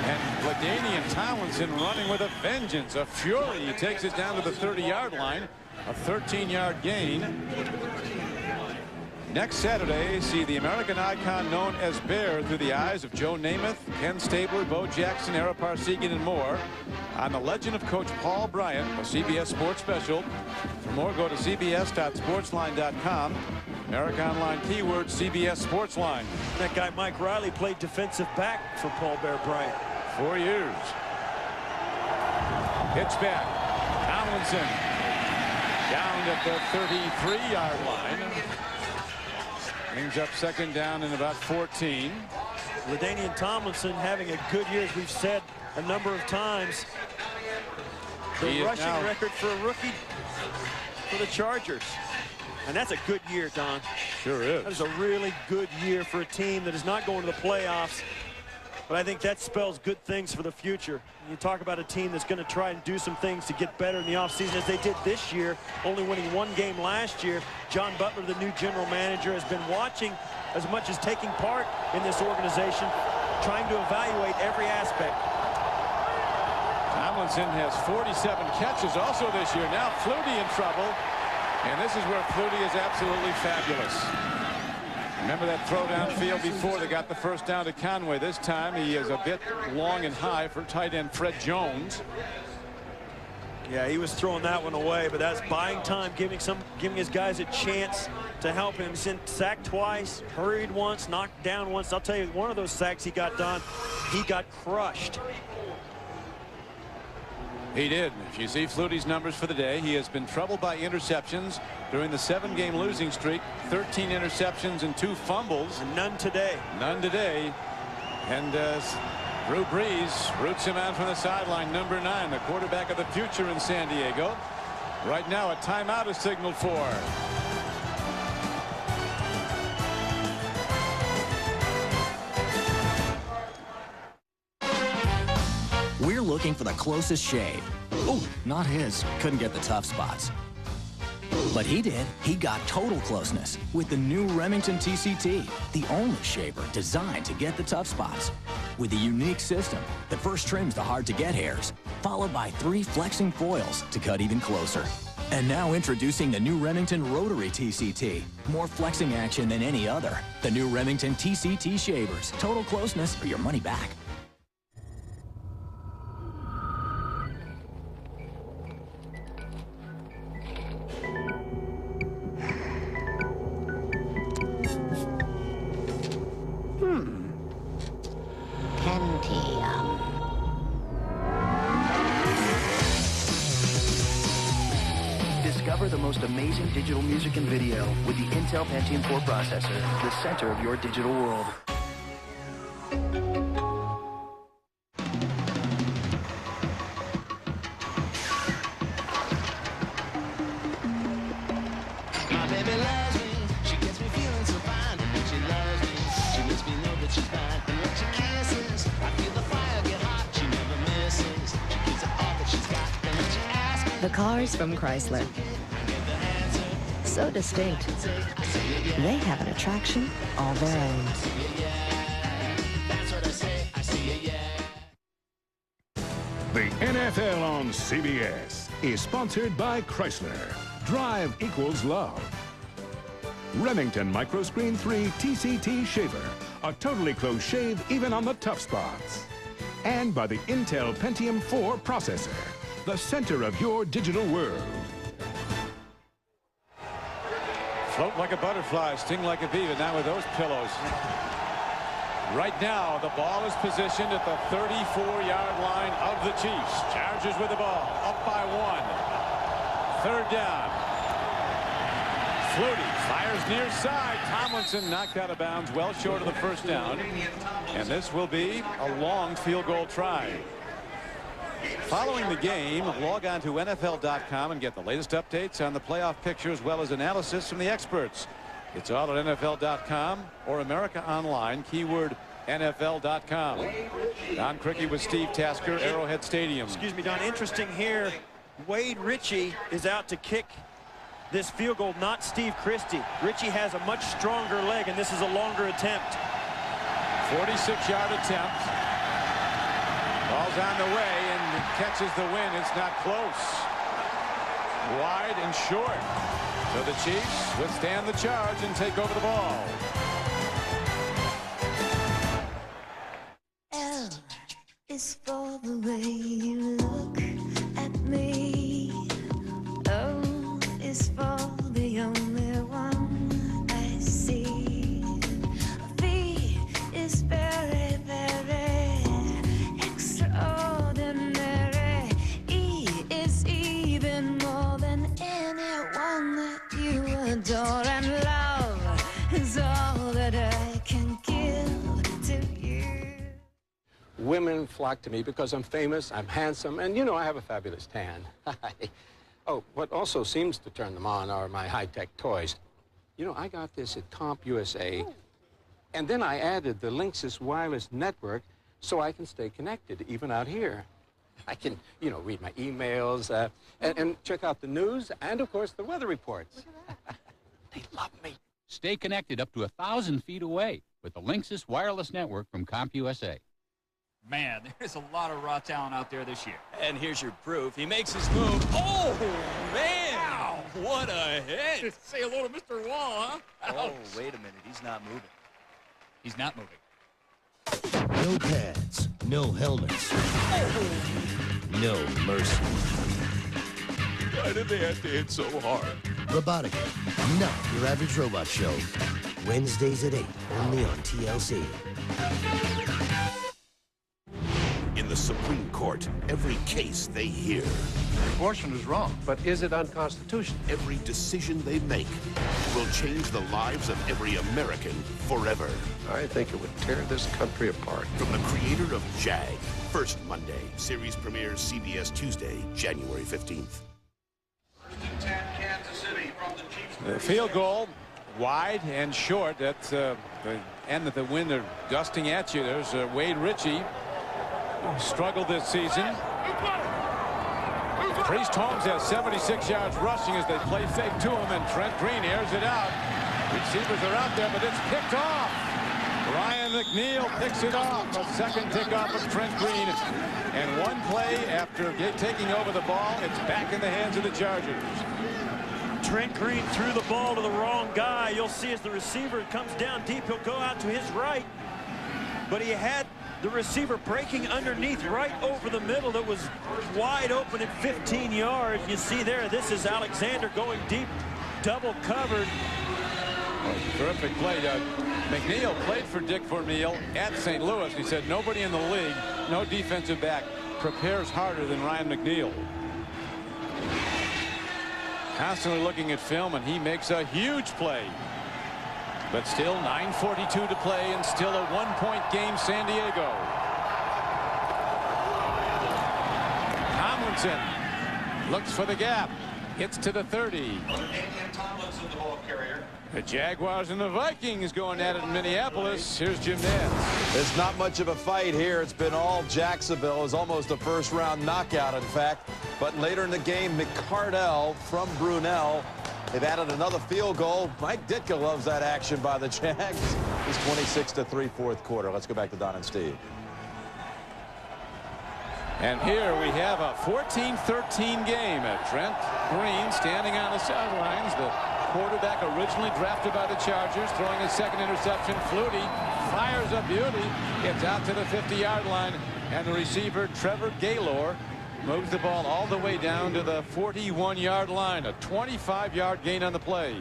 And LaDainian Tomlinson running with a vengeance. A fury. He takes it down to the 30-yard line. A 13-yard gain. Next Saturday, see the American icon known as Bear through the eyes of Joe Namath, Ken Stabler, Bo Jackson, Ara Parsegian, and more on The Legend of Coach Paul Bryant, a CBS Sports special. For more, go to cbs.sportsline.com. America Online keyword CBS Sportsline. That guy Mike Riley played defensive back for Paul Bear Bryant. 4 years. Pitch back. Tomlinson down at the 33-yard line. Brings up second down in about 14. LaDainian Tomlinson having a good year, as we've said a number of times. The rushing record for a rookie for the Chargers. And that's a good year, Don. Sure is. That is a really good year for a team that is not going to the playoffs. But I think that spells good things for the future. You talk about a team that's going to try and do some things to get better in the offseason, as they did this year, only winning 1 game last year. John Butler, the new general manager, has been watching as much as taking part in this organization, trying to evaluate every aspect. Tomlinson has 47 catches also this year. Now Flutie in trouble. And this is where Flutie is absolutely fabulous. Remember that throw downfield before they got the first down to Conway. This time he is a bit long and high for tight end Fred Jones. Yeah, he was throwing that one away, but that's buying time, giving his guys a chance to help him. He's been sacked twice, hurried once, knocked down once. I'll tell you, one of those sacks he got done, he got crushed. He did. If you see Flutie's numbers for the day, he has been troubled by interceptions during the 7-game losing streak. 13 interceptions and 2 fumbles. And none today. None today. And Drew Brees roots him out from the sideline. Number 9, the quarterback of the future in San Diego. Right now, a timeout is signaled for. We're looking for the closest shave. Oh, not his. Couldn't get the tough spots. But he did. He got total closeness with the new Remington TCT, the only shaver designed to get the tough spots. With a unique system that first trims the hard-to-get hairs, followed by 3 flexing foils to cut even closer. And now introducing the new Remington Rotary TCT. More flexing action than any other. The new Remington TCT shavers. Total closeness or your money back. Discover the most amazing digital music and video with the Intel Pentium 4 processor, the center of your digital world. My baby loves me, she gets me feeling so fine. And when she loves me, she lets me know that she's fine. And when she kisses, I feel the fire get hot. She never misses, she gives it all that she's got. And when she asks me, the cars from Chrysler. So distinct. They have an attraction all their own. The NFL on CBS is sponsored by Chrysler. Drive equals love. Remington Microscreen 3 TCT Shaver. A totally close shave even on the tough spots. And by the Intel Pentium 4 processor. The center of your digital world. Float like a butterfly, sting like a bee, but now with those pillows. Right now, the ball is positioned at the 34-yard line of the Chiefs. Chargers with the ball, up by 1. Third down. Flutie fires near side. Tomlinson knocked out of bounds, well short of the first down. And this will be a long field goal try. Following the game, log on to NFL.com and get the latest updates on the playoff picture as well as analysis from the experts. It's all at NFL.com or America Online, keyword NFL.com. Don Criqui with Steve Tasker, Arrowhead Stadium. Excuse me, Don. Interesting here. Wade Ritchie is out to kick this field goal, not Steve Christie. Ritchie has a much stronger leg, and this is a longer attempt. 46-yard attempt. Ball's on the way and catches the win. It's not close. wide and short. So the Chiefs withstand the charge and take over the ball. L is for the way you look at me. O is for the only one I see. V is very, very extraordinary. E is even more than anyone that you adore. And love is all that I can give to you. Women flock to me because I'm famous, I'm handsome, and, you know, I have a fabulous tan. Oh, what also seems to turn them on are my high-tech toys. You know, I got this at CompUSA, and then I added the Linksys wireless network so I can stay connected, even out here. I can, you know, read my emails, and check out the news, and, of course, the weather reports. They love me. Stay connected up to 1,000 feet away with the Linksys wireless network from CompUSA. Man, there's a lot of raw talent out there this year. And here's your proof. He makes his move. Oh, man! Wow. What a hit! Say hello to Mr. Wall, huh? Oh, wait a minute. He's not moving. He's not moving. No pads, no helmets, no mercy. Why did they have to hit so hard? Robotica, not your average robot show. Wednesdays at 8, only on TLC. In the Supreme Court, every case they hear. Abortion is wrong, but is it unconstitutional? Every decision they make will change the lives of every American forever. I think it would tear this country apart. From the creator of JAG, First Monday. Series premieres CBS Tuesday, January 15th. The field goal, wide and short. That's the end of the wind. They're dusting at you. There's Wade Ritchie, who struggled this season. Priest Holmes has 76 yards rushing as they play fake to him, and Trent Green airs it out. Receivers are out there, but it's picked off. Ryan McNeil picks it off. A second pickoff of Trent Green. And one play after taking over the ball, it's back in the hands of the Chargers. Trent Green threw the ball to the wrong guy. You'll see as the receiver comes down deep, he'll go out to his right. But he had the receiver breaking underneath right over the middle that was wide open at 15 yards. You see there, this is Alexander going deep, double covered. Terrific play. McNeil played for Dick Vermeil at St. Louis. He said nobody in the league, no defensive back, prepares harder than Ryan McNeil. Constantly looking at film, and he makes a huge play. But still 9:42 to play, and still a one-point game, San Diego. Tomlinson looks for the gap. Hits to the 30. The Jaguars and the Vikings going at it in Minneapolis. Here's Jim Nantz. There's not much of a fight here. It's been all Jacksonville. It was almost a first-round knockout, in fact. But later in the game, McCardell from Brunel. They've added another field goal. Mike Ditka loves that action by the Jags. It's 26-3 fourth quarter. Let's go back to Don and Steve. And here we have a 14-13 game. Trent Green standing on the sidelines. The quarterback originally drafted by the Chargers, throwing his second interception. Flutie fires a beauty, gets out to the 50-yard line, and the receiver Trevor Gaylor moves the ball all the way down to the 41-yard line. A 25-yard gain on the play.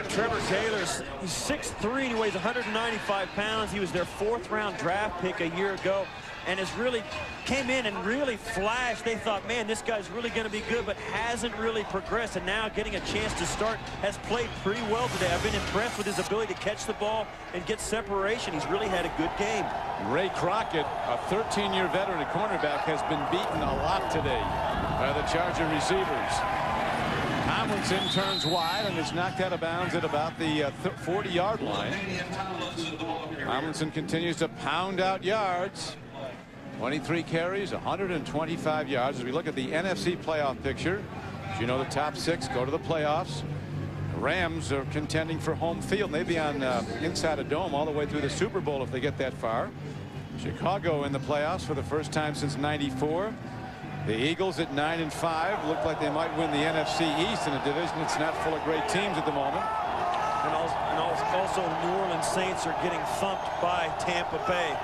Trevor Gaylor, he's 6'3", he weighs 195 pounds. He was their fourth-round draft pick a year ago, and has really came in and really flashed. They thought, man, this guy's really going to be good, but hasn't really progressed. And now getting a chance to start, has played pretty well today. I've been impressed with his ability to catch the ball and get separation. He's really had a good game. Ray Crockett, a 13-year veteran at cornerback, has been beaten a lot today by the Charger receivers. Tomlinson turns wide and is knocked out of bounds at about the 40-yard line. Tomlinson continues to pound out yards. 23 carries, 125 yards. As we look at the NFC playoff picture, as you know, the top six go to the playoffs. The Rams are contending for home field. They'd be on inside a dome all the way through the Super Bowl if they get that far. Chicago in the playoffs for the first time since '94. The Eagles at 9-5 look like they might win the NFC East in a division that's not full of great teams at the moment. And also New Orleans Saints are getting thumped by Tampa Bay.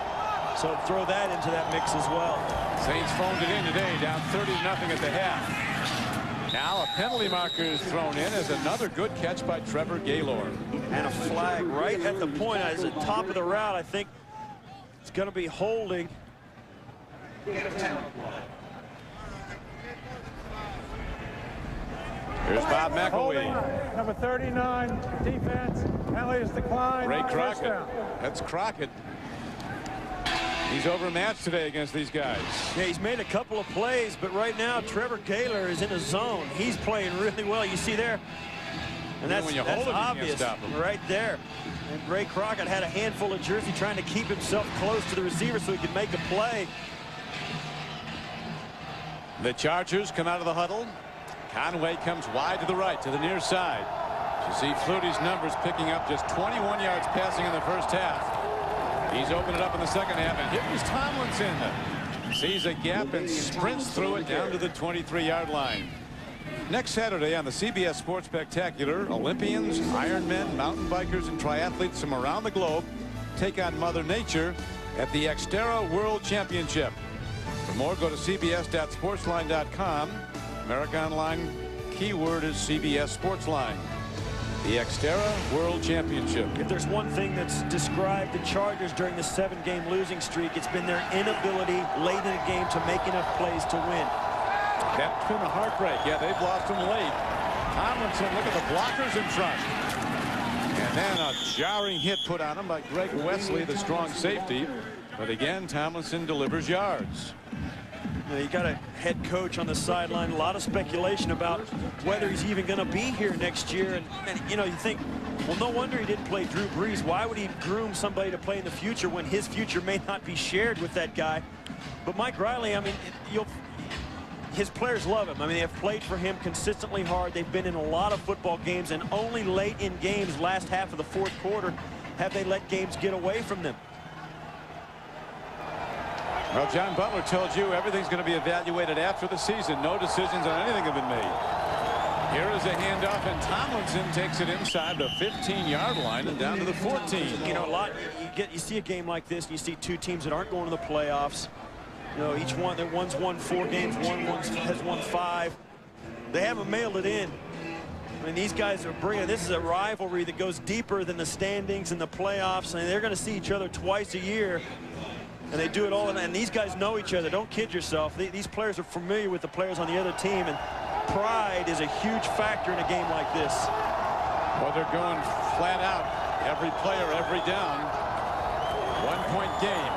So throw that into that mix as well. Saints phoned it in today, down 30-0 at the half. Now a penalty marker is thrown in as another good catch by Trevor Gaylord. And a flag right at the point as the top of the route. I think it's going to be holding. Here's Bob McElwee. Holding, number 39, defense. Penalty is declined. Ray Crockett. That's Crockett. He's overmatched today against these guys. Yeah, he's made a couple of plays, but right now Trevor Gaylord is in a zone. He's playing really well. You see there, and that's obvious right there. And Ray Crockett had a handful of jersey trying to keep himself close to the receiver so he could make a play. The Chargers come out of the huddle. Conway comes wide to the right, to the near side. You see Flutie's numbers picking up just 21 yards passing in the first half. He's opened it up in the second half, and here is Tomlinson. Sees a gap and sprints through it down to the 23-yard line. Next Saturday on the CBS Sports Spectacular, Olympians, Ironmen, mountain bikers, and triathletes from around the globe take on Mother Nature at the Xterra World Championship. For more, go to cbs.sportsline.com. America Online keyword is CBS Sportsline. The Xterra World Championship. If there's one thing that's described the Chargers during the 7-game losing streak, it's been their inability late in a game to make enough plays to win. That's been a heartbreak. Yeah, they've lost them late. Tomlinson, look at the blockers in front. And then a jarring hit put on him by Greg Wesley, the strong safety. But again, Tomlinson delivers yards. You got a head coach on the sideline. A lot of speculation about whether he's even going to be here next year. And you know, you think, well, no wonder he didn't play Drew Brees. Why would he groom somebody to play in the future when his future may not be shared with that guy? But Mike Riley, I mean, his players love him. I mean, they have played for him consistently hard. They've been in a lot of football games, and only late in games, last half of the fourth quarter, have they let games get away from them. Well, John Butler told you everything's going to be evaluated after the season. No decisions on anything have been made. Here is a handoff, and Tomlinson takes it inside the 15-yard line and down to the 14. You know, you see a game like this, and you see two teams that aren't going to the playoffs. You know, each one, one's won 4 games, one has won 5. They haven't mailed it in. I mean, these guys are bringing, this is a rivalry that goes deeper than the standings and the playoffs, and they're going to see each other twice a year. And they do it all, and these guys know each other. Don't kid yourself. These players are familiar with the players on the other team, and pride is a huge factor in a game like this. Well, they're going flat out. Every player, every down. 1-point game.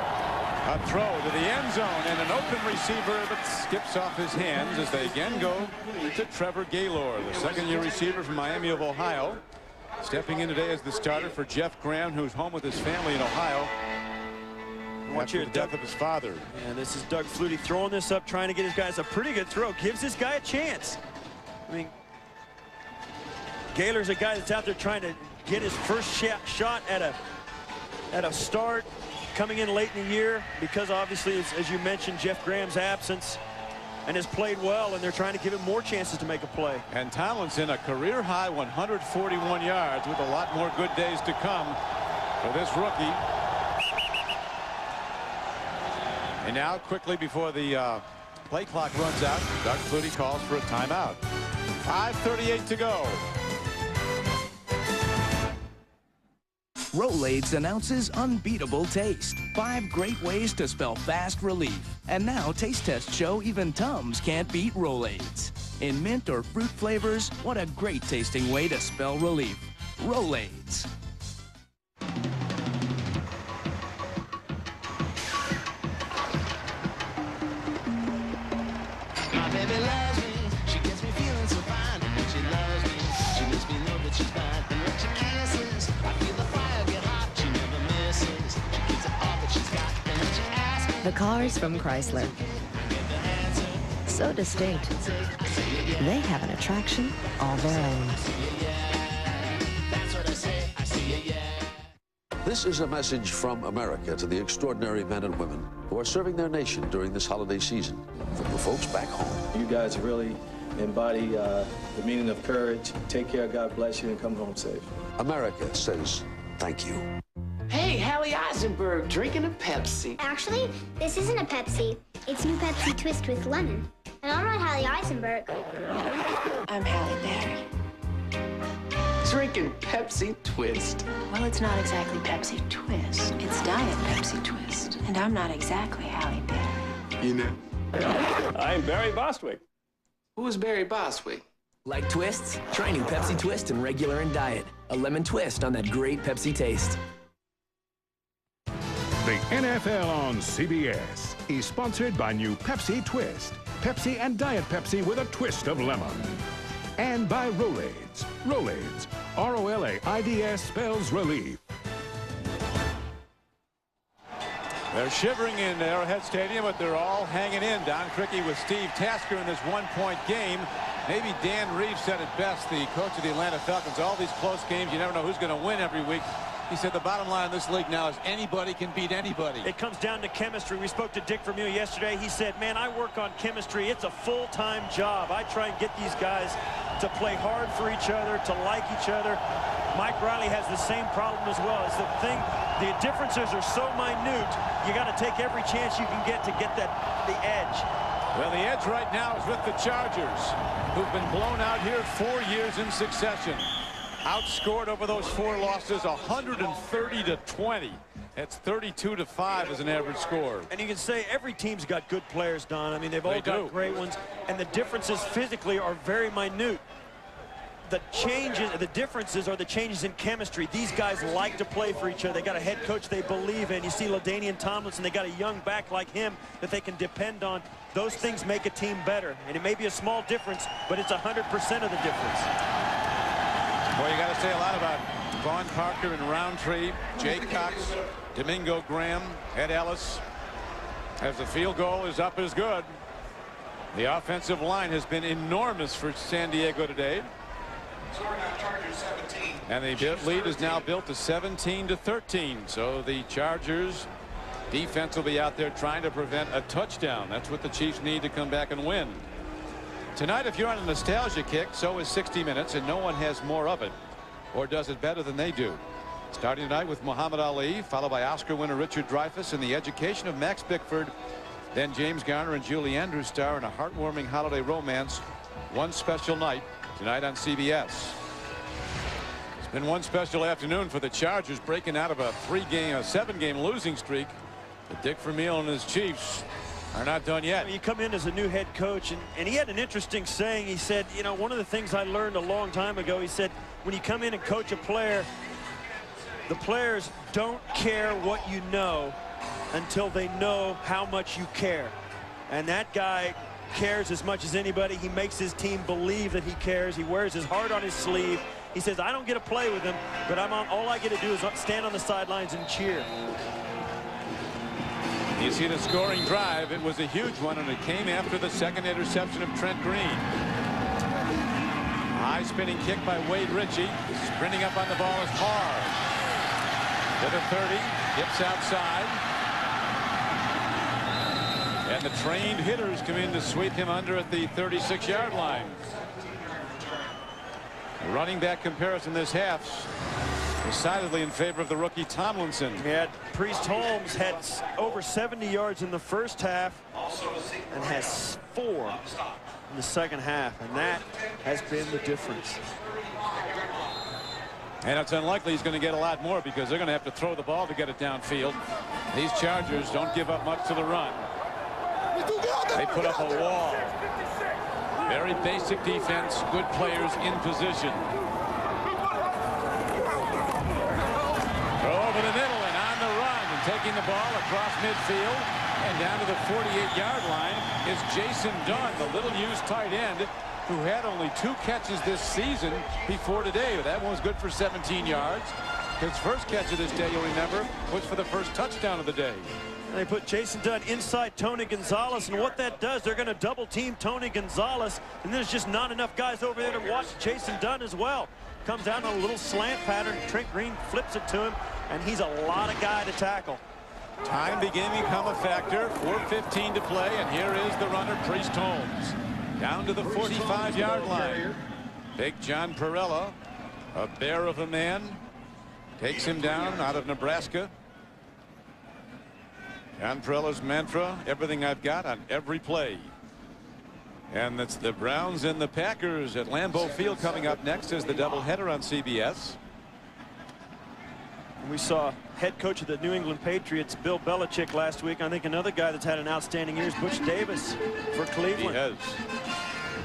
A throw to the end zone, and an open receiver that skips off his hands as they again go to Trevor Gaylord, the second-year receiver from Miami of Ohio. Stepping in today as the starter for Jeff Graham, who's home with his family in Ohio. After the death of his father. And this is Doug Flutie throwing this up, trying to get his guys a pretty good throw. Gives this guy a chance. I mean, Gaylord's a guy that's out there trying to get his first shot at a start, coming in late in the year because obviously, as you mentioned, Jeff Graham's absence, and has played well, and they're trying to give him more chances to make a play. And Tomlinson, a career-high 141 yards with a lot more good days to come for this rookie. And now, quickly before the play clock runs out, Doug Flutie calls for a timeout. 5:38 to go. Rolaids announces unbeatable taste. 5 great ways to spell fast relief. And now taste tests show even Tums can't beat Rolaids. In mint or fruit flavors, what a great tasting way to spell relief. Rolaids. The cars from Chrysler. So distinct. They have an attraction all their own. This is a message from America to the extraordinary men and women who are serving their nation during this holiday season. From the folks back home. You guys really embody the meaning of courage. Take care, God bless you, and come home safe. America says thank you. Hey, Hallie Eisenberg, drinking a Pepsi. Actually, this isn't a Pepsi. It's new Pepsi Twist with lemon. And I'm not Hallie Eisenberg. I'm Halle Berry. Drinking Pepsi Twist. Well, it's not exactly Pepsi Twist. It's Diet Pepsi Twist. And I'm not exactly Halle Berry. You know? I'm Barry Bostwick. Who is Barry Bostwick? Like twists? Try new Pepsi Twist in regular and diet. A lemon twist on that great Pepsi taste. The NFL on CBS is sponsored by new Pepsi Twist. Pepsi and Diet Pepsi with a twist of lemon. And by Rolaids. Rolaids. R-O-L-A-I-D-S spells relief. They're shivering in Arrowhead Stadium, but they're all hanging in. Don Criqui with Steve Tasker in this one-point game. Maybe Dan Reeves said it best, the coach of the Atlanta Falcons. All these close games, you never know who's going to win every week. He said the bottom line in this league now is anybody can beat anybody. It comes down to chemistry. We spoke to Dick Vermeil yesterday. He said, man, I work on chemistry. It's a full-time job. I try and get these guys to play hard for each other, to like each other. Mike Riley has the same problem as well. It's the differences are so minute, you got to take every chance you can get to get the edge. Well, the edge right now is with the Chargers, who've been blown out here 4 years in succession. Outscored over those 4 losses 130-20. That's 32-5 as an average score. And you can say every team's got good players, Don. I mean, they've all got great ones. And the differences physically are very minute. The differences are the changes in chemistry. These guys like to play for each other. They got a head coach they believe in. You see LaDainian Tomlinson, they got a young back like him that they can depend on. Those things make a team better. And it may be a small difference, but it's 100% of the difference. Well, you got to say a lot about Vaughn Parker and Roundtree, Jay Cox, Domingo Graham, Ed Ellis. As the field goal is up as good. The offensive line has been enormous for San Diego today. And the lead is now built to 17-13. So the Chargers defense will be out there trying to prevent a touchdown. That's what the Chiefs need to come back and win. Tonight, if you're on a nostalgia kick, so is 60 Minutes, and no one has more of it or does it better than they do. Starting tonight with Muhammad Ali, followed by Oscar winner Richard Dreyfuss and the education of Max Bickford. Then James Garner and Julie Andrews star in a heartwarming holiday romance. One special night tonight on CBS. It's been one special afternoon for the Chargers, breaking out of a 7-game losing streak. But Dick Vermeil and his Chiefs are not done yet. You come in as a new head coach, and he had an interesting saying. He said, you know, one of the things I learned a long time ago, he said, when you come in and coach a player, the players don't care what you know until they know how much you care. And that guy cares as much as anybody. He makes his team believe that he cares. He wears his heart on his sleeve. He says, I don't get to play with him, but all I get to do is stand on the sidelines and cheer. You see the scoring drive. It was a huge one, and it came after the second interception of Trent Green. High spinning kick by Wade Ritchie. Sprinting up on the ball is Parr. To the 30, dips outside. And the trained hitters come in to sweep him under at the 36-yard line. The running back comparison this half decidedly in favor of the rookie Tomlinson. Priest Holmes had over 70 yards in the first half and has 4 in the second half, and that has been the difference. And it's unlikely he's going to get a lot more because they're going to have to throw the ball to get it downfield. These Chargers don't give up much to the run. They put up a wall. Very basic defense, good players in position. Throw over the middle and on the run, and taking the ball across midfield and down to the 48-yard line is Jason Dunn, the little-used tight end who had only 2 catches this season before today. That one was good for 17 yards. His first catch of this day, you'll remember, was for the first touchdown of the day. And they put Jason Dunn inside Tony Gonzalez, and what that does, they're going to double team Tony Gonzalez, and there's just not enough guys over there to watch Jason Dunn as well. Comes down on a little slant pattern. Trent Green flips it to him, and he's a lot of guy to tackle. Time began to become a factor. 4:15 to play, and here is the runner, Priest Holmes. Down to the 45-yard line. Big John Perella, a bear of a man, takes him down out of Nebraska. John Perella's mantra, everything I've got on every play. And that's the Browns and the Packers at Lambeau Field coming up next as the doubleheader on CBS. We saw head coach of the New England Patriots, Bill Belichick, last week. I think another guy that's had an outstanding year is Butch Davis for Cleveland. He has.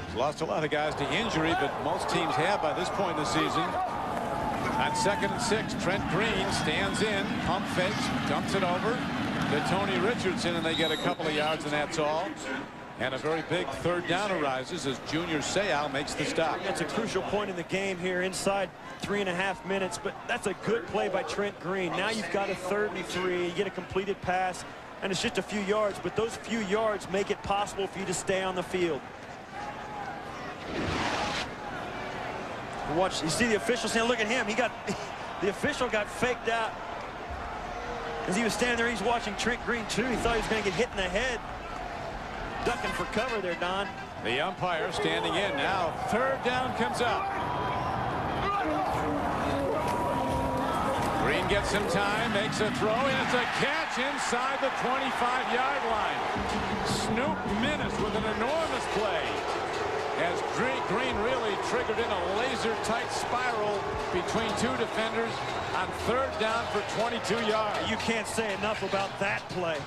He's lost a lot of guys to injury, but most teams have by this point in the season. On 2nd and 6, Trent Green stands in, pump fakes, dumps it over to Tony Richardson, and they get a couple of yards, and that's all. And a very big 3rd down arises as Junior Seau makes the stop. That's a crucial point in the game here, inside 3.5 minutes, but that's a good play by Trent Green. Now you've got a 3rd and 3, you get a completed pass, and it's just a few yards, but those few yards make it possible for you to stay on the field. Watch, you see the official saying, look at him, the official got faked out. As he was standing there, he's watching Trent Green too. He thought he was going to get hit in the head. Ducking for cover there, Don. The umpire standing in now. 3rd down comes up. Green gets some time, makes a throw, and it's a catch inside the 25-yard line. Snoop Minnis with an enormous play. As Green really triggered in a laser-tight spiral between 2 defenders on 3rd down for 22 yards. You can't say enough about that play.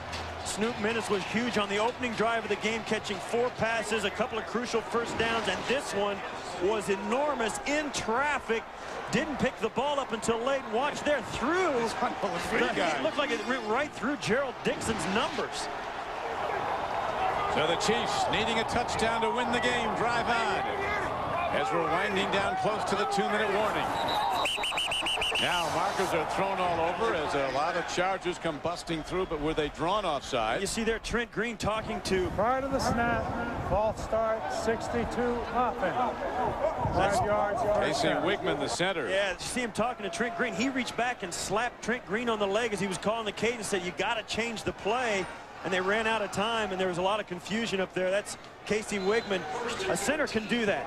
Snoop Minnis was huge on the opening drive of the game, catching 4 passes, a couple of crucial 1st downs, and this one was enormous in traffic. Didn't pick the ball up until late. Watch there through. It looked like it went right through Gerald Dixon's numbers. So the Chiefs needing a touchdown to win the game. Drive on as we're winding down close to the 2-minute warning. Now markers are thrown all over as a lot of charges come busting through, but were they drawn offside? You see there Trent Green talking to. Prior to the snap, false start, 62 offense. 5 yards. Casey Wigman, the center. Yeah, you see him talking to Trent Green. He reached back and slapped Trent Green on the leg as he was calling the cadence and said, you got to change the play. And they ran out of time, and there was a lot of confusion up there. That's Casey Wigman. A center can do that.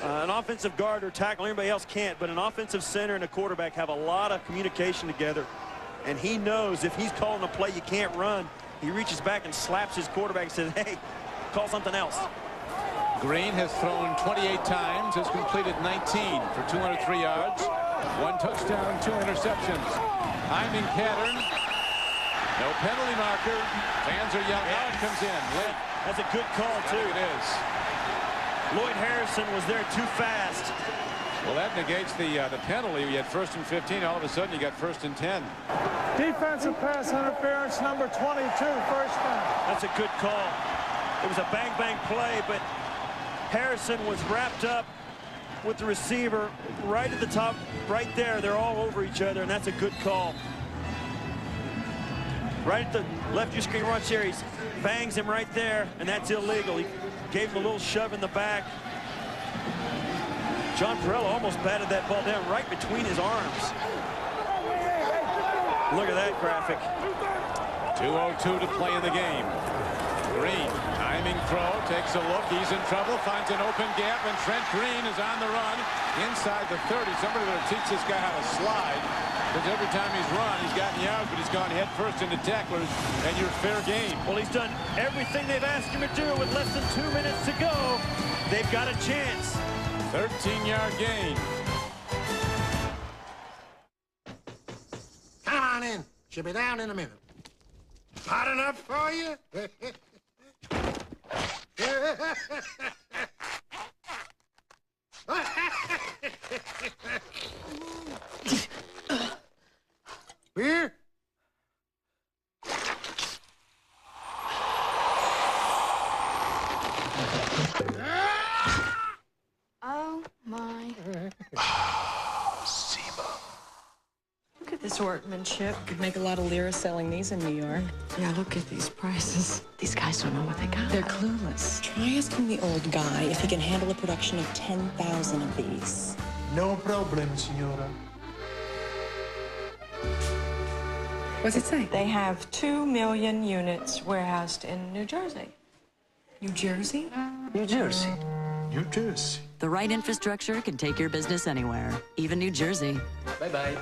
An offensive guard or tackle, anybody else can't, but an offensive center and a quarterback have a lot of communication together. And he knows if he's calling a play you can't run, he reaches back and slaps his quarterback and says, hey, call something else. Green has thrown 28 times, has completed 19 for 203 yards, 1 touchdown, 2 interceptions. Timing pattern. No penalty marker. Fans are yelling. Now it comes in late. That's a good call, too. It is. Lloyd Harrison was there too fast. Well, that negates the penalty. You had 1st and 15. All of a sudden, you got 1st and 10. Defensive pass interference, number 22, 1st down. That's a good call. It was a bang-bang play, but Harrison was wrapped up with the receiver right at the top, right there. They're all over each other, and that's a good call. Right at the left of your screen, watch there. He bangs him right there, and that's illegal. He gave him a little shove in the back. John Perella almost batted that ball down right between his arms. Look at that graphic. 2:02 to play in the game. Green, timing throw, takes a look. He's in trouble, finds an open gap, and Trent Green is on the run inside the 30. Somebody better teach this guy how to slide, because every time he's run, he's gotten yards, but he's gone head first into tacklers, and you're fair game. Well, he's done everything they've asked him to do with less than 2 minutes to go. They've got a chance. 13-yard gain. Come on in. She'll be down in a minute. Hot enough for you? Beer? Oh my. Look at this workmanship. Could make a lot of lira selling these in New York. Yeah, look at these prices. These guys don't know what they got. They're clueless. Try asking the old guy if he can handle a production of 10,000 of these. No problem, signora. What's it say? They have 2 million units warehoused in New Jersey. New Jersey? New Jersey. New Jersey. The right infrastructure can take your business anywhere, even New Jersey. Bye-bye.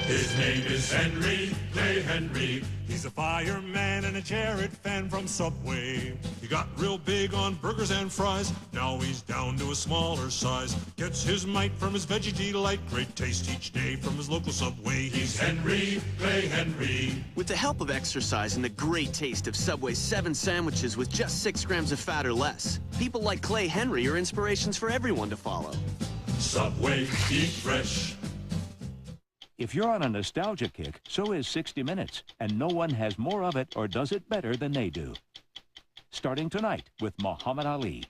His name is Henry Clay Henry. He's a fireman and a Jared fan from Subway. He got real big on burgers and fries. Now he's down to a smaller size. Gets his might from his Veggie Delight. Great taste each day from his local Subway. He's Henry Clay Henry. With the help of exercise and the great taste of Subway's 7 sandwiches with just 6 grams of fat or less, people like Clay Henry are inspirations for everyone to follow. Subway, eat fresh. If you're on a nostalgia kick, so is 60 Minutes, and no one has more of it or does it better than they do. Starting tonight with Muhammad Ali.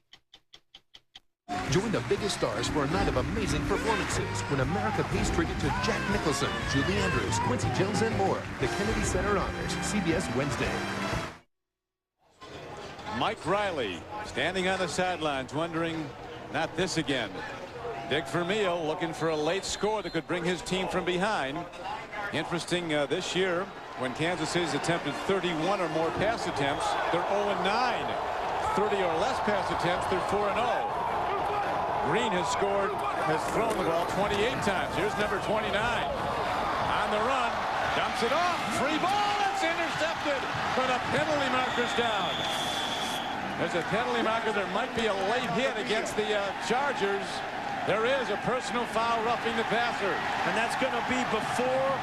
Join the biggest stars for a night of amazing performances when America pays tribute to Jack Nicholson, Julie Andrews, Quincy Jones, and more. The Kennedy Center Honors, CBS Wednesday. Mike Riley standing on the sidelines wondering, not this again. Dick Vermeil looking for a late score that could bring his team from behind. Interesting this year when Kansas City's attempted 31 or more pass attempts, they're 0-9. 30 or less pass attempts, they're 4-0. Green has thrown the ball 28 times. Here's number 29 on the run, dumps it off, free ball, it's intercepted, but a penalty marker's down. There's a penalty marker. There might be a late hit against the Chargers. There is a personal foul roughing the passer. And that's going to be before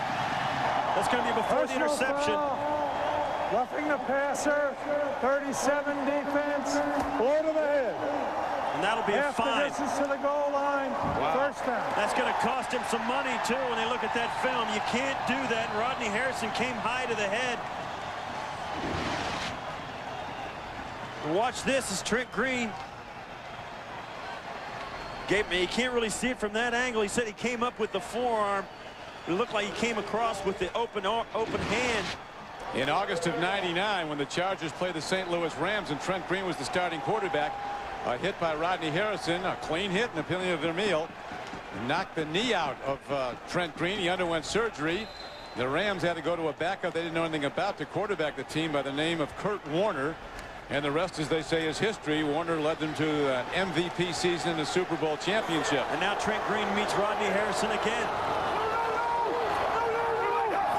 the interception. Foul. Roughing the passer, 37 defense, blow to the head. And that'll be a fine. Half the distance to the goal line, first down. That's going to cost him some money, too, when they look at that film. You can't do that. And Rodney Harrison came high to the head. And watch this as Trent Green. You can't really see it from that angle. He said he came up with the forearm. It looked like he came across with the open hand. In August of '99, when the Chargers played the St. Louis Rams and Trent Green was the starting quarterback, a hit by Rodney Harrison, a clean hit in the opinion of Vermeil, knocked the knee out of Trent Green. He underwent surgery. The Rams had to go to a backup they didn't know anything about to quarterback the team by the name of Kurt Warner. And the rest, as they say, is history. Warner led them to an MVP season and a Super Bowl championship. And now Trent Green meets Rodney Harrison again.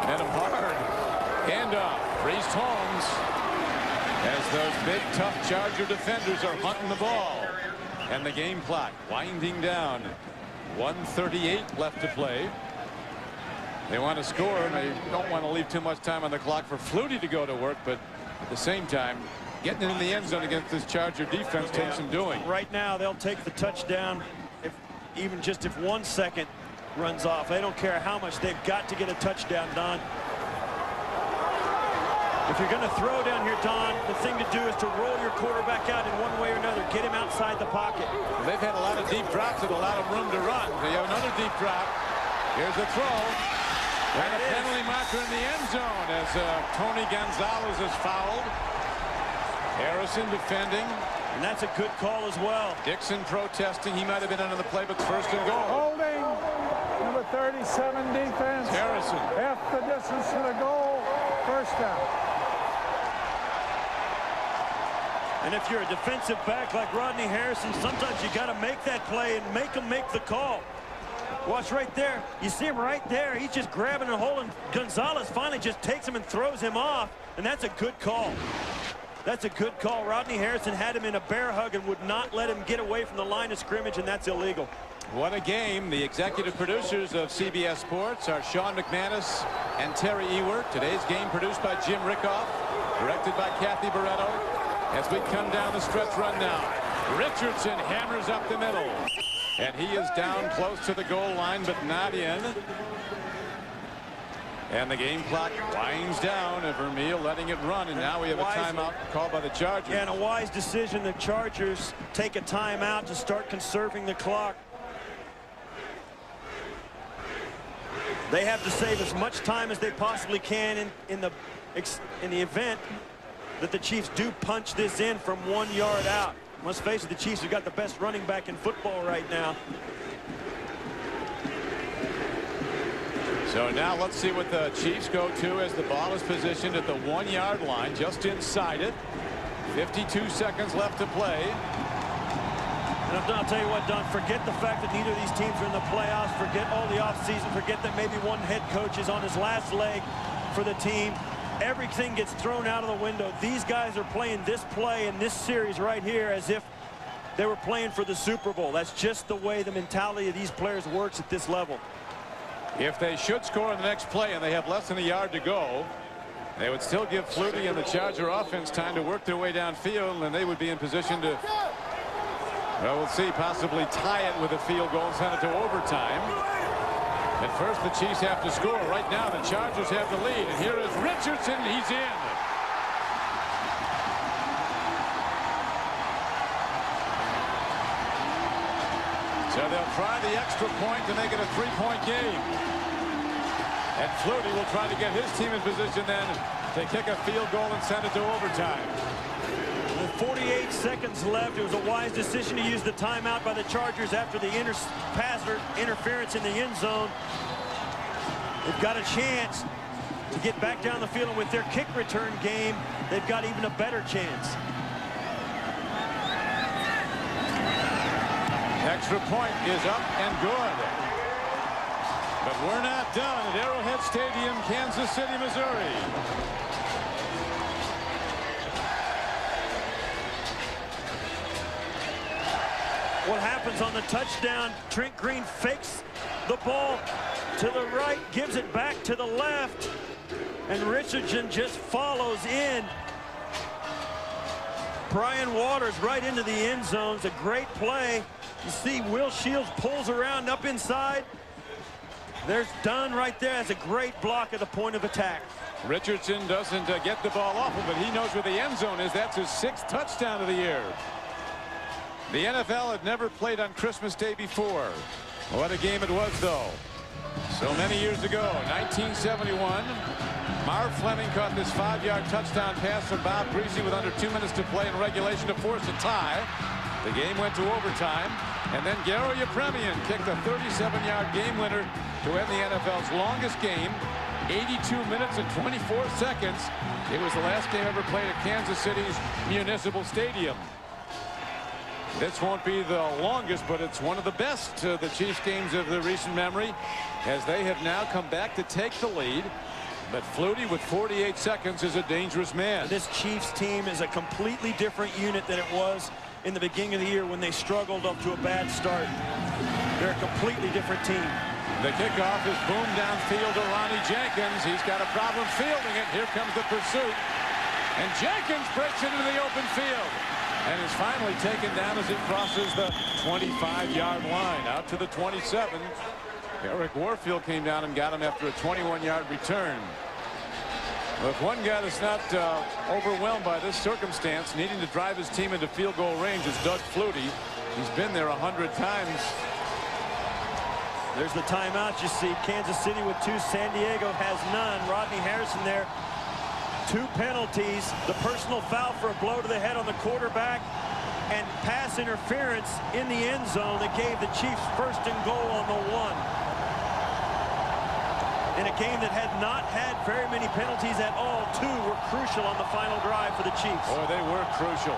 Hit him hard. Handoff. Priest Holmes. As those big, tough Charger defenders are hunting the ball. And the game clock winding down. 1:38 left to play. They want to score, and they don't want to leave too much time on the clock for Flutie to go to work, but at the same time, getting in the end zone against this Charger defense takes some doing. Right now, they'll take the touchdown even just if 1 second runs off. They don't care how much. They've got to get a touchdown, Don. If you're going to throw down here, Don, the thing to do is to roll your quarterback out in one way or another. Get him outside the pocket. Well, they've had a lot of deep drops that allow them room to run. They have another deep drop. Here's the throw. And a penalty marker in the end zone as Tony Gonzalez is fouled. Harrison defending. And that's a good call as well. Dixon protesting. He might have been under the play, but first and goal. Holding. Number 37 defense. Harrison. Half the distance to the goal. First down. And if you're a defensive back like Rodney Harrison, sometimes you got to make that play and make him make the call. Watch right there. You see him right there. He's just grabbing and holding. Gonzalez finally just takes him and throws him off. And that's a good call. That's a good call. Rodney Harrison had him in a bear hug and would not let him get away from the line of scrimmage, and that's illegal. What a game. The executive producers of CBS Sports are Sean McManus and Terry Ewert. Today's game produced by Jim Rickoff, directed by Kathy Barretto. As we come down the stretch run now, Richardson hammers up the middle. And he is down close to the goal line, but not in. And the game clock winds down, and Vermeil letting it run, and now we have a timeout called by the Chargers. Yeah, and a wise decision. The Chargers take a timeout to start conserving the clock. They have to save as much time as they possibly can in the event that the Chiefs do punch this in from 1 yard out. Let's face it, the Chiefs have got the best running back in football right now. So now let's see what the Chiefs go to as the ball is positioned at the 1-yard line, just inside it. 52 seconds left to play. And I'll tell you what, Don, forget the fact that neither of these teams are in the playoffs. Forget all the offseason. Forget that maybe one head coach is on his last leg for the team. Everything gets thrown out of the window. These guys are playing this play in this series right here as if they were playing for the Super Bowl. That's just the way the mentality of these players works at this level. If they should score in the next play and they have less than a yard to go, they would still give Flutie and the Charger offense time to work their way downfield, and they would be in position to, well, we'll see, possibly tie it with a field goal and send it to overtime. At first, the Chiefs have to score. Right now, the Chargers have the lead. And here is Richardson. He's in. So they'll try the extra point to make it a 3-point game. And Flutie will try to get his team in position then to kick a field goal and send it to overtime. With 48 seconds left, it was a wise decision to use the timeout by the Chargers after the passer interference in the end zone. They've got a chance to get back down the field, and with their kick return game, they've got even a better chance. Extra point is up and good. But we're not done at Arrowhead Stadium, Kansas City, Missouri. What happens on the touchdown? Trent Green fakes the ball to the right, gives it back to the left, and Richardson just follows in. Brian Waters right into the end zone. It's a great play. You see Will Shields pulls around up inside. There's Dunn right there. That's a great block at the point of attack. Richardson doesn't get the ball off him, but he knows where the end zone is. That's his 6th touchdown of the year. The NFL had never played on Christmas Day before. What a game it was, though. So many years ago, 1971, Marv Fleming caught this 5-yard touchdown pass from Bob Greasy with under 2 minutes to play in regulation to force a tie. The game went to overtime, and then Garo Yepremian kicked a 37-yard game winner to end the NFL's longest game, 82 minutes and 24 seconds. It was the last game ever played at Kansas City's Municipal Stadium. This won't be the longest, but it's one of the best the Chiefs games of the recent memory, as they have now come back to take the lead. But Flutie with 48 seconds is a dangerous man. This Chiefs team is a completely different unit than it was in the beginning of the year when they struggled up to a bad start. They're a completely different team. The kickoff is boomed downfield to Ronnie Jenkins. He's got a problem fielding it. Here comes the pursuit. And Jenkins breaks it into the open field and is finally taken down as it crosses the 25-yard line out to the 27. Eric Warfield came down and got him after a 21-yard return. But one guy that's not overwhelmed by this circumstance, needing to drive his team into field goal range, is Doug Flutie. He's been there 100 times. There's the timeout. You see Kansas City with 2. San Diego has none. Rodney Harrison there. 2 penalties. The personal foul for a blow to the head on the quarterback, and pass interference in the end zone that gave the Chiefs 1st and goal on the 1. In a game that had not had very many penalties at all, 2 were crucial on the final drive for the Chiefs. Boy, they were crucial.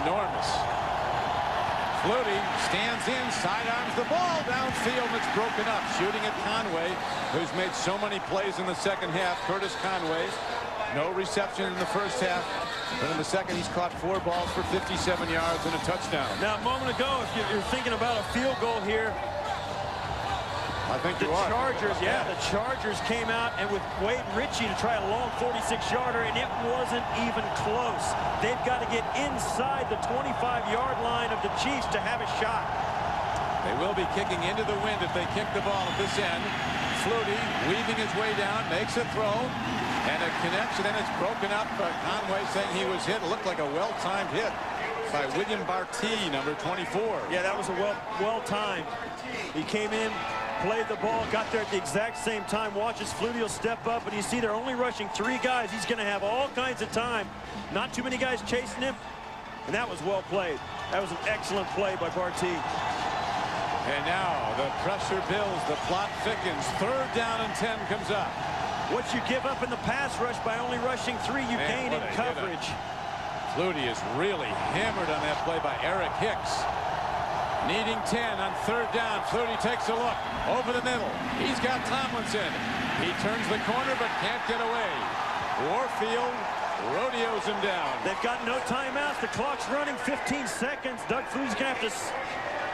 Enormous. Flutie stands in, sidearms the ball downfield, and it's broken up. Shooting at Conway, who's made so many plays in the second half. Curtis Conway, no reception in the first half, but in the second he's caught 4 balls for 57 yards and a touchdown. Now, a moment ago, if you're thinking about a field goal here, I think the Chargers, the Chargers came out and with Wade Ritchie to try a long 46-yarder, and it wasn't even close. They've got to get inside the 25-yard line of the Chiefs to have a shot. They will be kicking into the wind if they kick the ball at this end. Flutie weaving his way down, makes a throw, and it connects, and then it's broken up. Conway saying he was hit. It looked like a well-timed hit by William Barty, number 24. Yeah, that was a well-timed. He came in, played the ball, got there at the exact same time. Watches Flutie will step up, and you see they're only rushing 3 guys. He's going to have all kinds of time. Not too many guys chasing him, and that was well played. That was an excellent play by Barty. And now the pressure builds, the plot thickens. 3rd down and 10 comes up. What you give up in the pass rush by only rushing 3, you gain in coverage. Flutie is really hammered on that play by Eric Hicks. Needing 10 on 3rd down. Flutie takes a look over the middle. He's got Tomlinson. He turns the corner but can't get away. Warfield rodeos him down. They've got no timeouts. The clock's running 15 seconds. Doug Flutie's going to have to...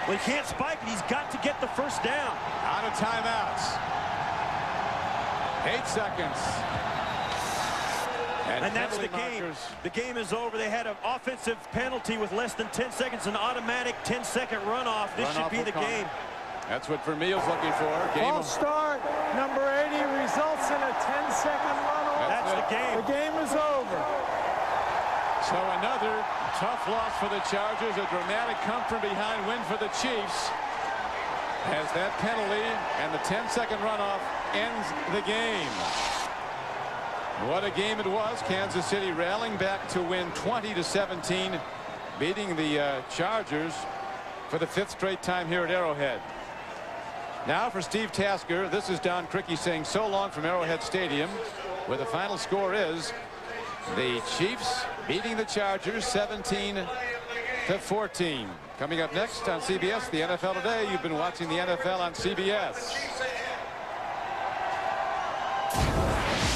Well, he can't spike it. He's got to get the 1st down. Out of timeouts. 8 seconds. And that's the game. The game is over. They had an offensive penalty with less than 10 seconds, an automatic 10-second runoff. This should be the game. That's what Vermeil's looking for. False start. Number 80 results in a 10-second runoff. That's the game. The game is over. So another tough loss for the Chargers. A dramatic come from behind win for the Chiefs. As that penalty and the 10-second runoff ends the game. What a game it was. Kansas City rallying back to win 20-17, beating the Chargers for the 5th straight time here at Arrowhead. Now for Steve Tasker, this is Don Criqui saying so long from Arrowhead Stadium, where the final score is the Chiefs beating the Chargers 17-14. Coming up next on CBS, the NFL Today. You've been watching the NFL on CBS.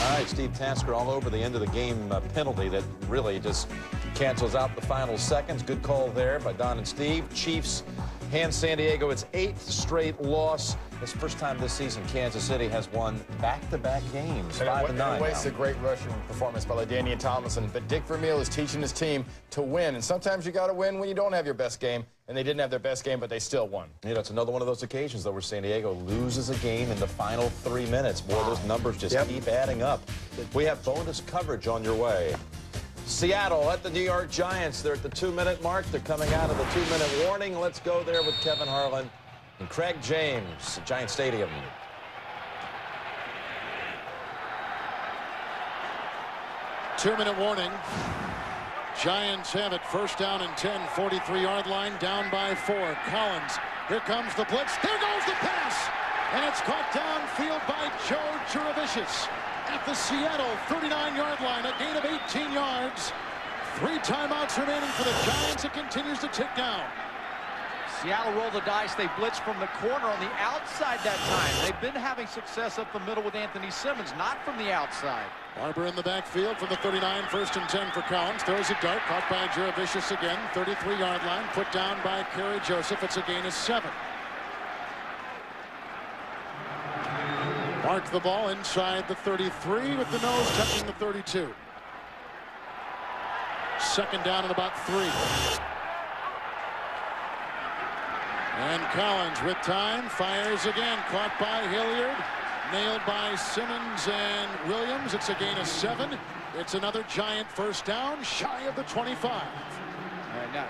All right, Steve Tasker all over the end of the game penalty that really just cancels out the final seconds. Good call there by Don and Steve. Chiefs hand San Diego its 8th straight loss. It's the first time this season Kansas City has won back-to-back games, 5-9. It wastes a great rushing performance by LaDainian Tomlinson, but Dick Vermeil is teaching his team to win, and sometimes you got to win when you don't have your best game, and they didn't have their best game, but they still won. You know, it's another one of those occasions, though, where San Diego loses a game in the final 3 minutes. Boy, those numbers just keep adding up. We have bonus coverage on your way. Seattle at the New York Giants. They're at the 2-minute mark. They're coming out of the 2-minute warning. Let's go there with Kevin Harlan and Craig James at Giant Stadium. Two-minute warning. Giants have it. 1st down and 10, 43-yard line, down by 4. Collins, here comes the blitz. There goes the pass, and it's caught downfield by Joe Jurevicius at the Seattle 39-yard line, a gain of 18 yards. 3 timeouts remaining for the Giants. It continues to tick down. Seattle rolled the dice. They blitzed from the corner on the outside that time. They've been having success up the middle with Anthony Simmons, not from the outside. Barber in the backfield from the 39, 1st and 10 for Collins. Throws a dart, caught by Jurevicius again. 33-yard line, put down by Kerry Joseph. It's a gain of 7. Mark the ball inside the 33 with the nose touching the 32. 2nd down and about 3. And Collins with time fires again, caught by Hilliard, nailed by Simmons and Williams. It's a gain of 7. It's another Giant 1st down, shy of the 25. Now,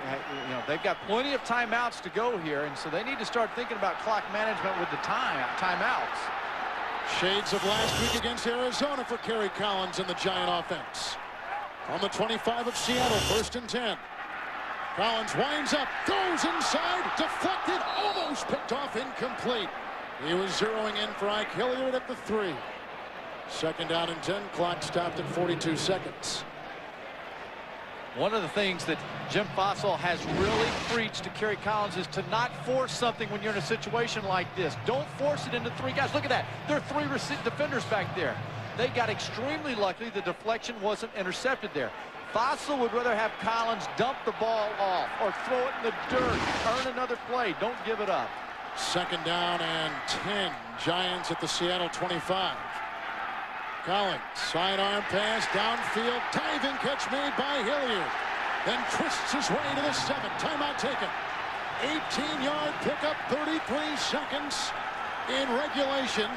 you know, they've got plenty of timeouts to go here, and so they need to start thinking about clock management with the timeouts. Shades of last week against Arizona for Kerry Collins and the Giant offense. On the 25 of Seattle, 1st and 10. Collins winds up, goes inside, deflected, almost picked off, incomplete. He was zeroing in for Ike Hilliard at the 3. 2nd down and 10, clock stopped at 42 seconds. One of the things that Jim Fassel has really preached to Kerry Collins is to not force something when you're in a situation like this. Don't force it into 3 guys. Look at that. There are 3 defenders back there. They got extremely lucky the deflection wasn't intercepted there. Fassel would rather have Collins dump the ball off or throw it in the dirt, earn another play. Don't give it up. 2nd down and 10. Giants at the Seattle 25. Collins, sidearm pass, downfield, diving catch made by Hilliard. Then twists his way to the 7. Timeout taken. 18-yard pickup, 33 seconds in regulation,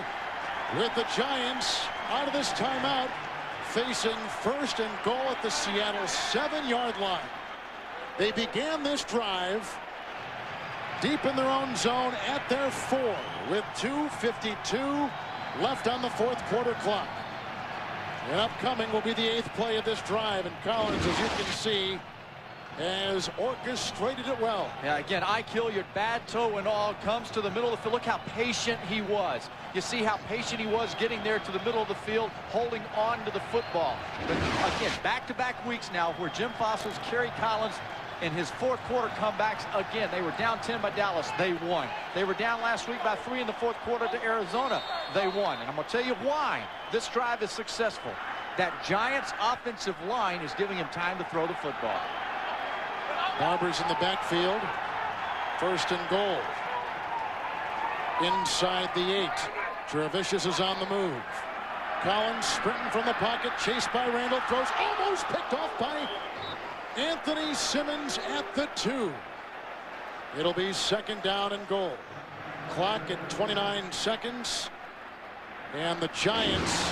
with the Giants out of this timeout facing 1st and goal at the Seattle 7-yard line. They began this drive deep in their own zone at their 4 with 2:52 left on the 4th quarter clock. And upcoming will be the 8th play of this drive, and Collins, as you can see, has orchestrated it well. Yeah, again, Ike Hilliard, bad toe and all, comes to the middle of the field. Look how patient he was. You see how patient he was getting there to the middle of the field, holding on to the football. But again, back-to-back weeks now where Jim Fossil's Kerry Collins in his fourth quarter comebacks, again, they were down 10 by Dallas. They won. They were down last week by 3 in the fourth quarter to Arizona. They won. And I'm going to tell you why this drive is successful. That Giants offensive line is giving him time to throw the football. Barber's in the backfield. 1st and goal. Inside the 8. Trevicius is on the move. Collins sprinting from the pocket, chased by Randall, throws almost picked off by Anthony Simmons at the 2. It'll be 2nd down and goal. Clock at 29 seconds. And the Giants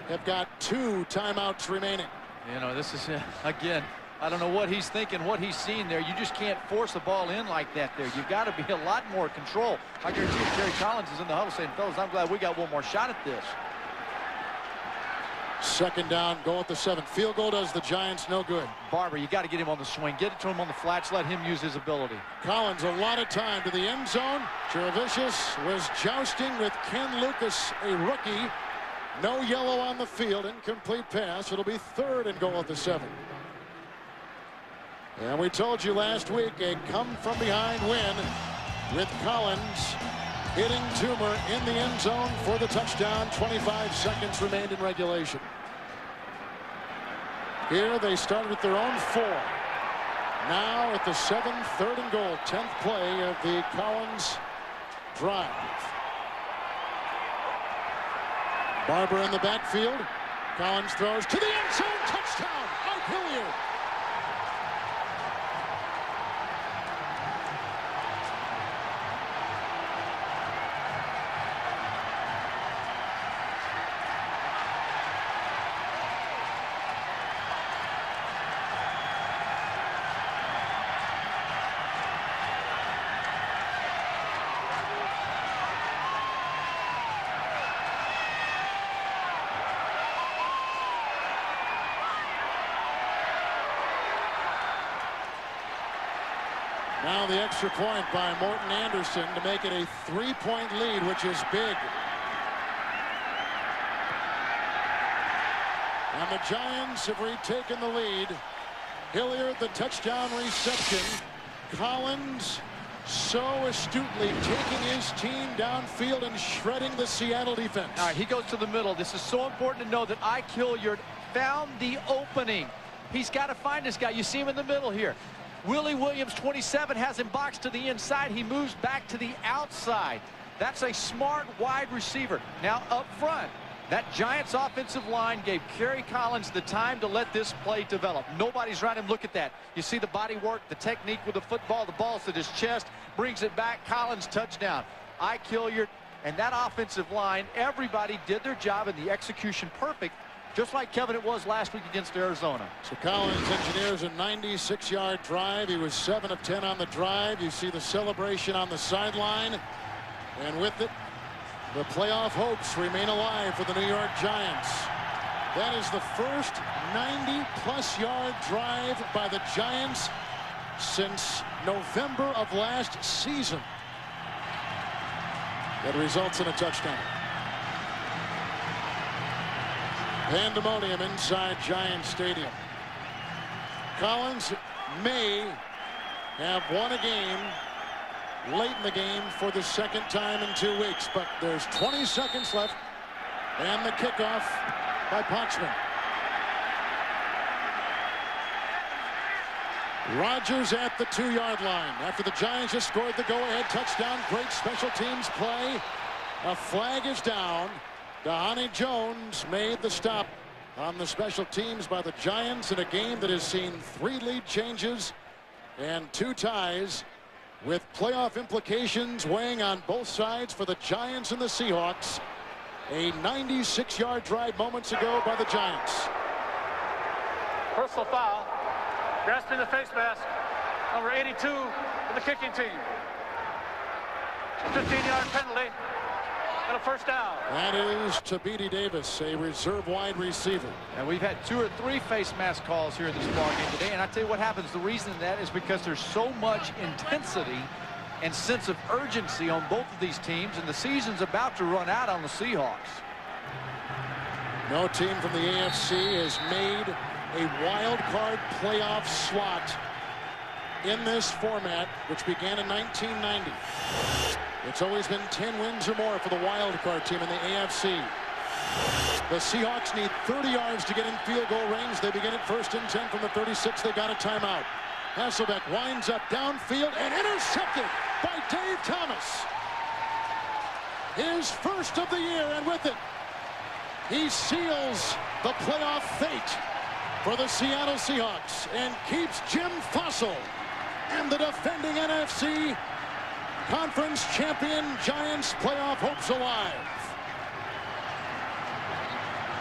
have got 2 timeouts remaining. You know, this is, again, I don't know what he's thinking, what he's seeing there. You just can't force the ball in like that there. You've got to be a lot more control. I guarantee you Kerry Collins is in the huddle saying, fellas, I'm glad we got one more shot at this. 2nd down, goal at the 7. Field goal does the Giants no good. Barber, you got to get him on the swing. Get it to him on the flats. Let him use his ability. Collins a lot of time to the end zone. Trevicius was jousting with Ken Lucas, a rookie. No yellow on the field. Incomplete pass. It'll be 3rd and goal at the 7. And we told you last week a come-from-behind win with Collins hitting Toomer in the end zone for the touchdown. 25 seconds remained in regulation. Here they started with their own 4. Now at the 7, 3rd and goal, 10th play of the Collins drive. Barber in the backfield. Collins throws to the end zone. Touchdown, Ike Hilliard. Now the extra point by Morton Anderson to make it a 3-point lead, which is big. And the Giants have retaken the lead. Hilliard, the touchdown reception. Collins so astutely taking his team downfield and shredding the Seattle defense. All right, he goes to the middle. This is so important to know that Ike Hilliard found the opening. He's got to find this guy. You see him in the middle here. Willie Williams, 27, has him boxed to the inside. He moves back to the outside. That's a smart wide receiver. Now up front, that Giants offensive line gave Kerry Collins the time to let this play develop. Nobody's around him. Look at that. You see the body work, the technique with the football. The ball's at his chest, brings it back. Collins touchdown. Ike Hilliard and that offensive line, everybody did their job and the execution perfect. Just like Kevin it was last week against Arizona. So Collins engineers a 96-yard drive. He was 7 of 10 on the drive. You see the celebration on the sideline. And with it, the playoff hopes remain alive for the New York Giants. That is the first 90-plus yard drive by the Giants since November of last season. That results in a touchdown. Pandemonium inside Giants Stadium. Collins may have won a game late in the game for the 2nd time in 2 weeks, but there's 20 seconds left and the kickoff by Pochman. Rodgers at the 2-yard line after the Giants just scored the go-ahead touchdown. Great special teams play. A flag is down. Dhani Jones made the stop on the special teams by the Giants in a game that has seen 3 lead changes and 2 ties, with playoff implications weighing on both sides for the Giants and the Seahawks. A 96-yard drive moments ago by the Giants. Personal foul. Grasping the face mask. Number 82 for the kicking team. 15-yard penalty. and a first down. That is Tabidi Davis, a reserve wide receiver. And we've had 2 or 3 face mask calls here in this ball game today. And I tell you what happens. The reason that is because there's so much intensity and sense of urgency on both of these teams, and the season's about to run out on the Seahawks. No team from the AFC has made a wild card playoff slot in this format, which began in 1990. It's always been 10 wins or more for the wild card team in the AFC. The Seahawks need 30 yards to get in field goal range. They begin at 1st and 10 from the 36. They got a timeout. Hasselbeck winds up downfield and intercepted by Dave Thomas. His first of the year, and with it, he seals the playoff fate for the Seattle Seahawks and keeps Jim Fassel and the defending NFC Conference champion Giants playoff hopes alive.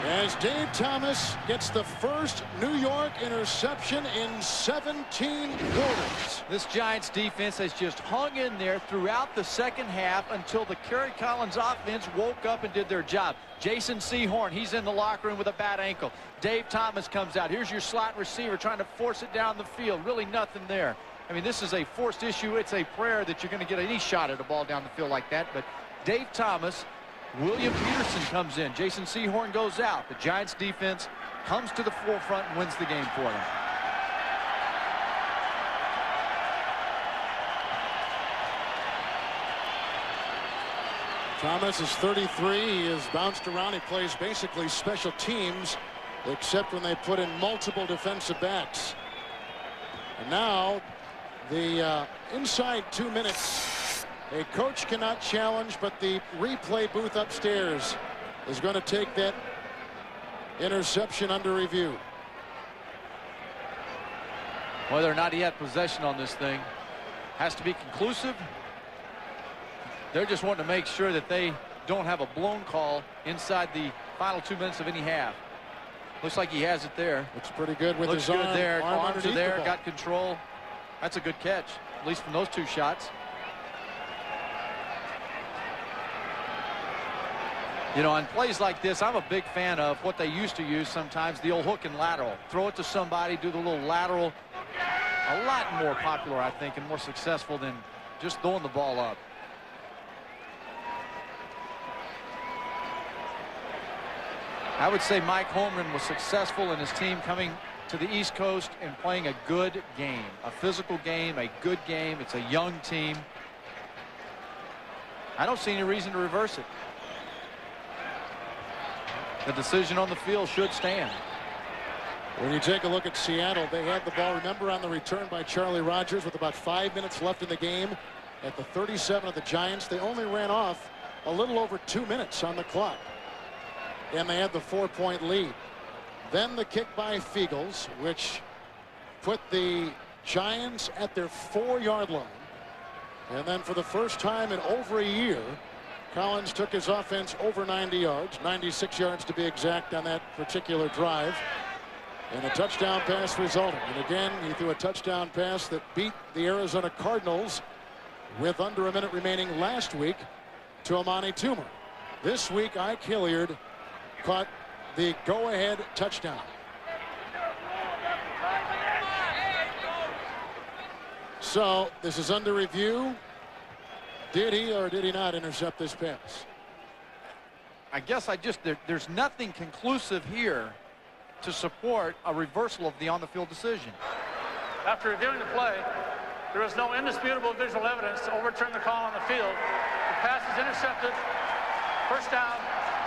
As Dave Thomas gets the first New York interception in 17 quarters. This Giants defense has just hung in there throughout the second half until the Kerry Collins offense woke up and did their job. Jason Sehorn, he's in the locker room with a bad ankle. Dave Thomas comes out. Here's your slot receiver trying to force it down the field. Really nothing there. I mean, this is a forced issue. It's a prayer that you're going to get any shot at a ball down the field like that. But Dave Thomas, William Peterson comes in. Jason Sehorn goes out. The Giants defense comes to the forefront and wins the game for them. Thomas is 33. He has bounced around. He plays basically special teams, except when they put in multiple defensive backs. And now the inside 2 minutes. A coach cannot challenge, but the replay booth upstairs is going to take that interception under review. Whether or not he had possession on this thing has to be conclusive. They're just wanting to make sure that they don't have a blown call inside the final 2 minutes of any half. Looks like he has it there. Looks pretty good with his arm. Looks good there. Arms are there. The got control. That's a good catch, at least from those 2 shots. You know, on plays like this, I'm a big fan of what they used to use sometimes, the old hook and lateral. Throw it to somebody, do the little lateral. A lot more popular, I think, and more successful than just throwing the ball up. I would say Mike Holmgren was successful in his team coming to the East Coast and playing a good game, a physical game, a good game. It's a young team. I don't see any reason to reverse it. The decision on the field should stand. When you take a look at Seattle, they had the ball, remember, on the return by Charlie Rogers with about 5 minutes left in the game at the 37 of the Giants. They only ran off a little over 2 minutes on the clock, and they had the 4-point lead. Then the kick by Fiegels, which put the Giants at their 4-yard line. And then for the first time in over a year, Collins took his offense over 90 yards, 96 yards to be exact on that particular drive. And a touchdown pass resulted. And again, he threw a touchdown pass that beat the Arizona Cardinals with under a minute remaining last week to Amani Toomer. This week, Ike Hilliard caught the go-ahead touchdown. So this is under review. Did he or did he not intercept this pass? I guess there's nothing conclusive here to support a reversal of the on-the-field decision. After reviewing the play, there is no indisputable visual evidence to overturn the call on the field. The pass is intercepted. First down,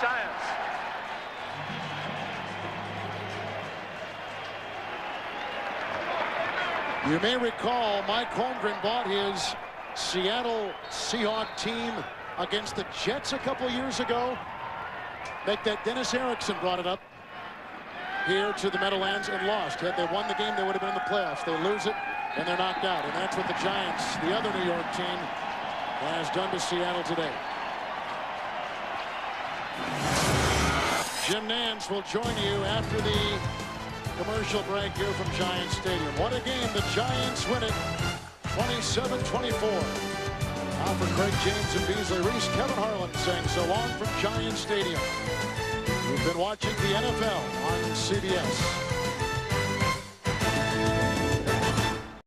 Giants. You may recall Mike Holmgren bought his Seattle Seahawks team against the Jets a couple years ago. Like that, Dennis Erickson brought it up here to the Meadowlands and lost. Had they won the game, they would have been in the playoffs. They lose it, and they're knocked out. And that's what the Giants, the other New York team, has done to Seattle today. Jim Nantz will join you after the commercial break here from Giants Stadium. What a game. The Giants win it 27-24. Now for Craig James and Beasley Reese, Kevin Harlan saying so long from Giant Stadium. You've been watching the NFL on CBS.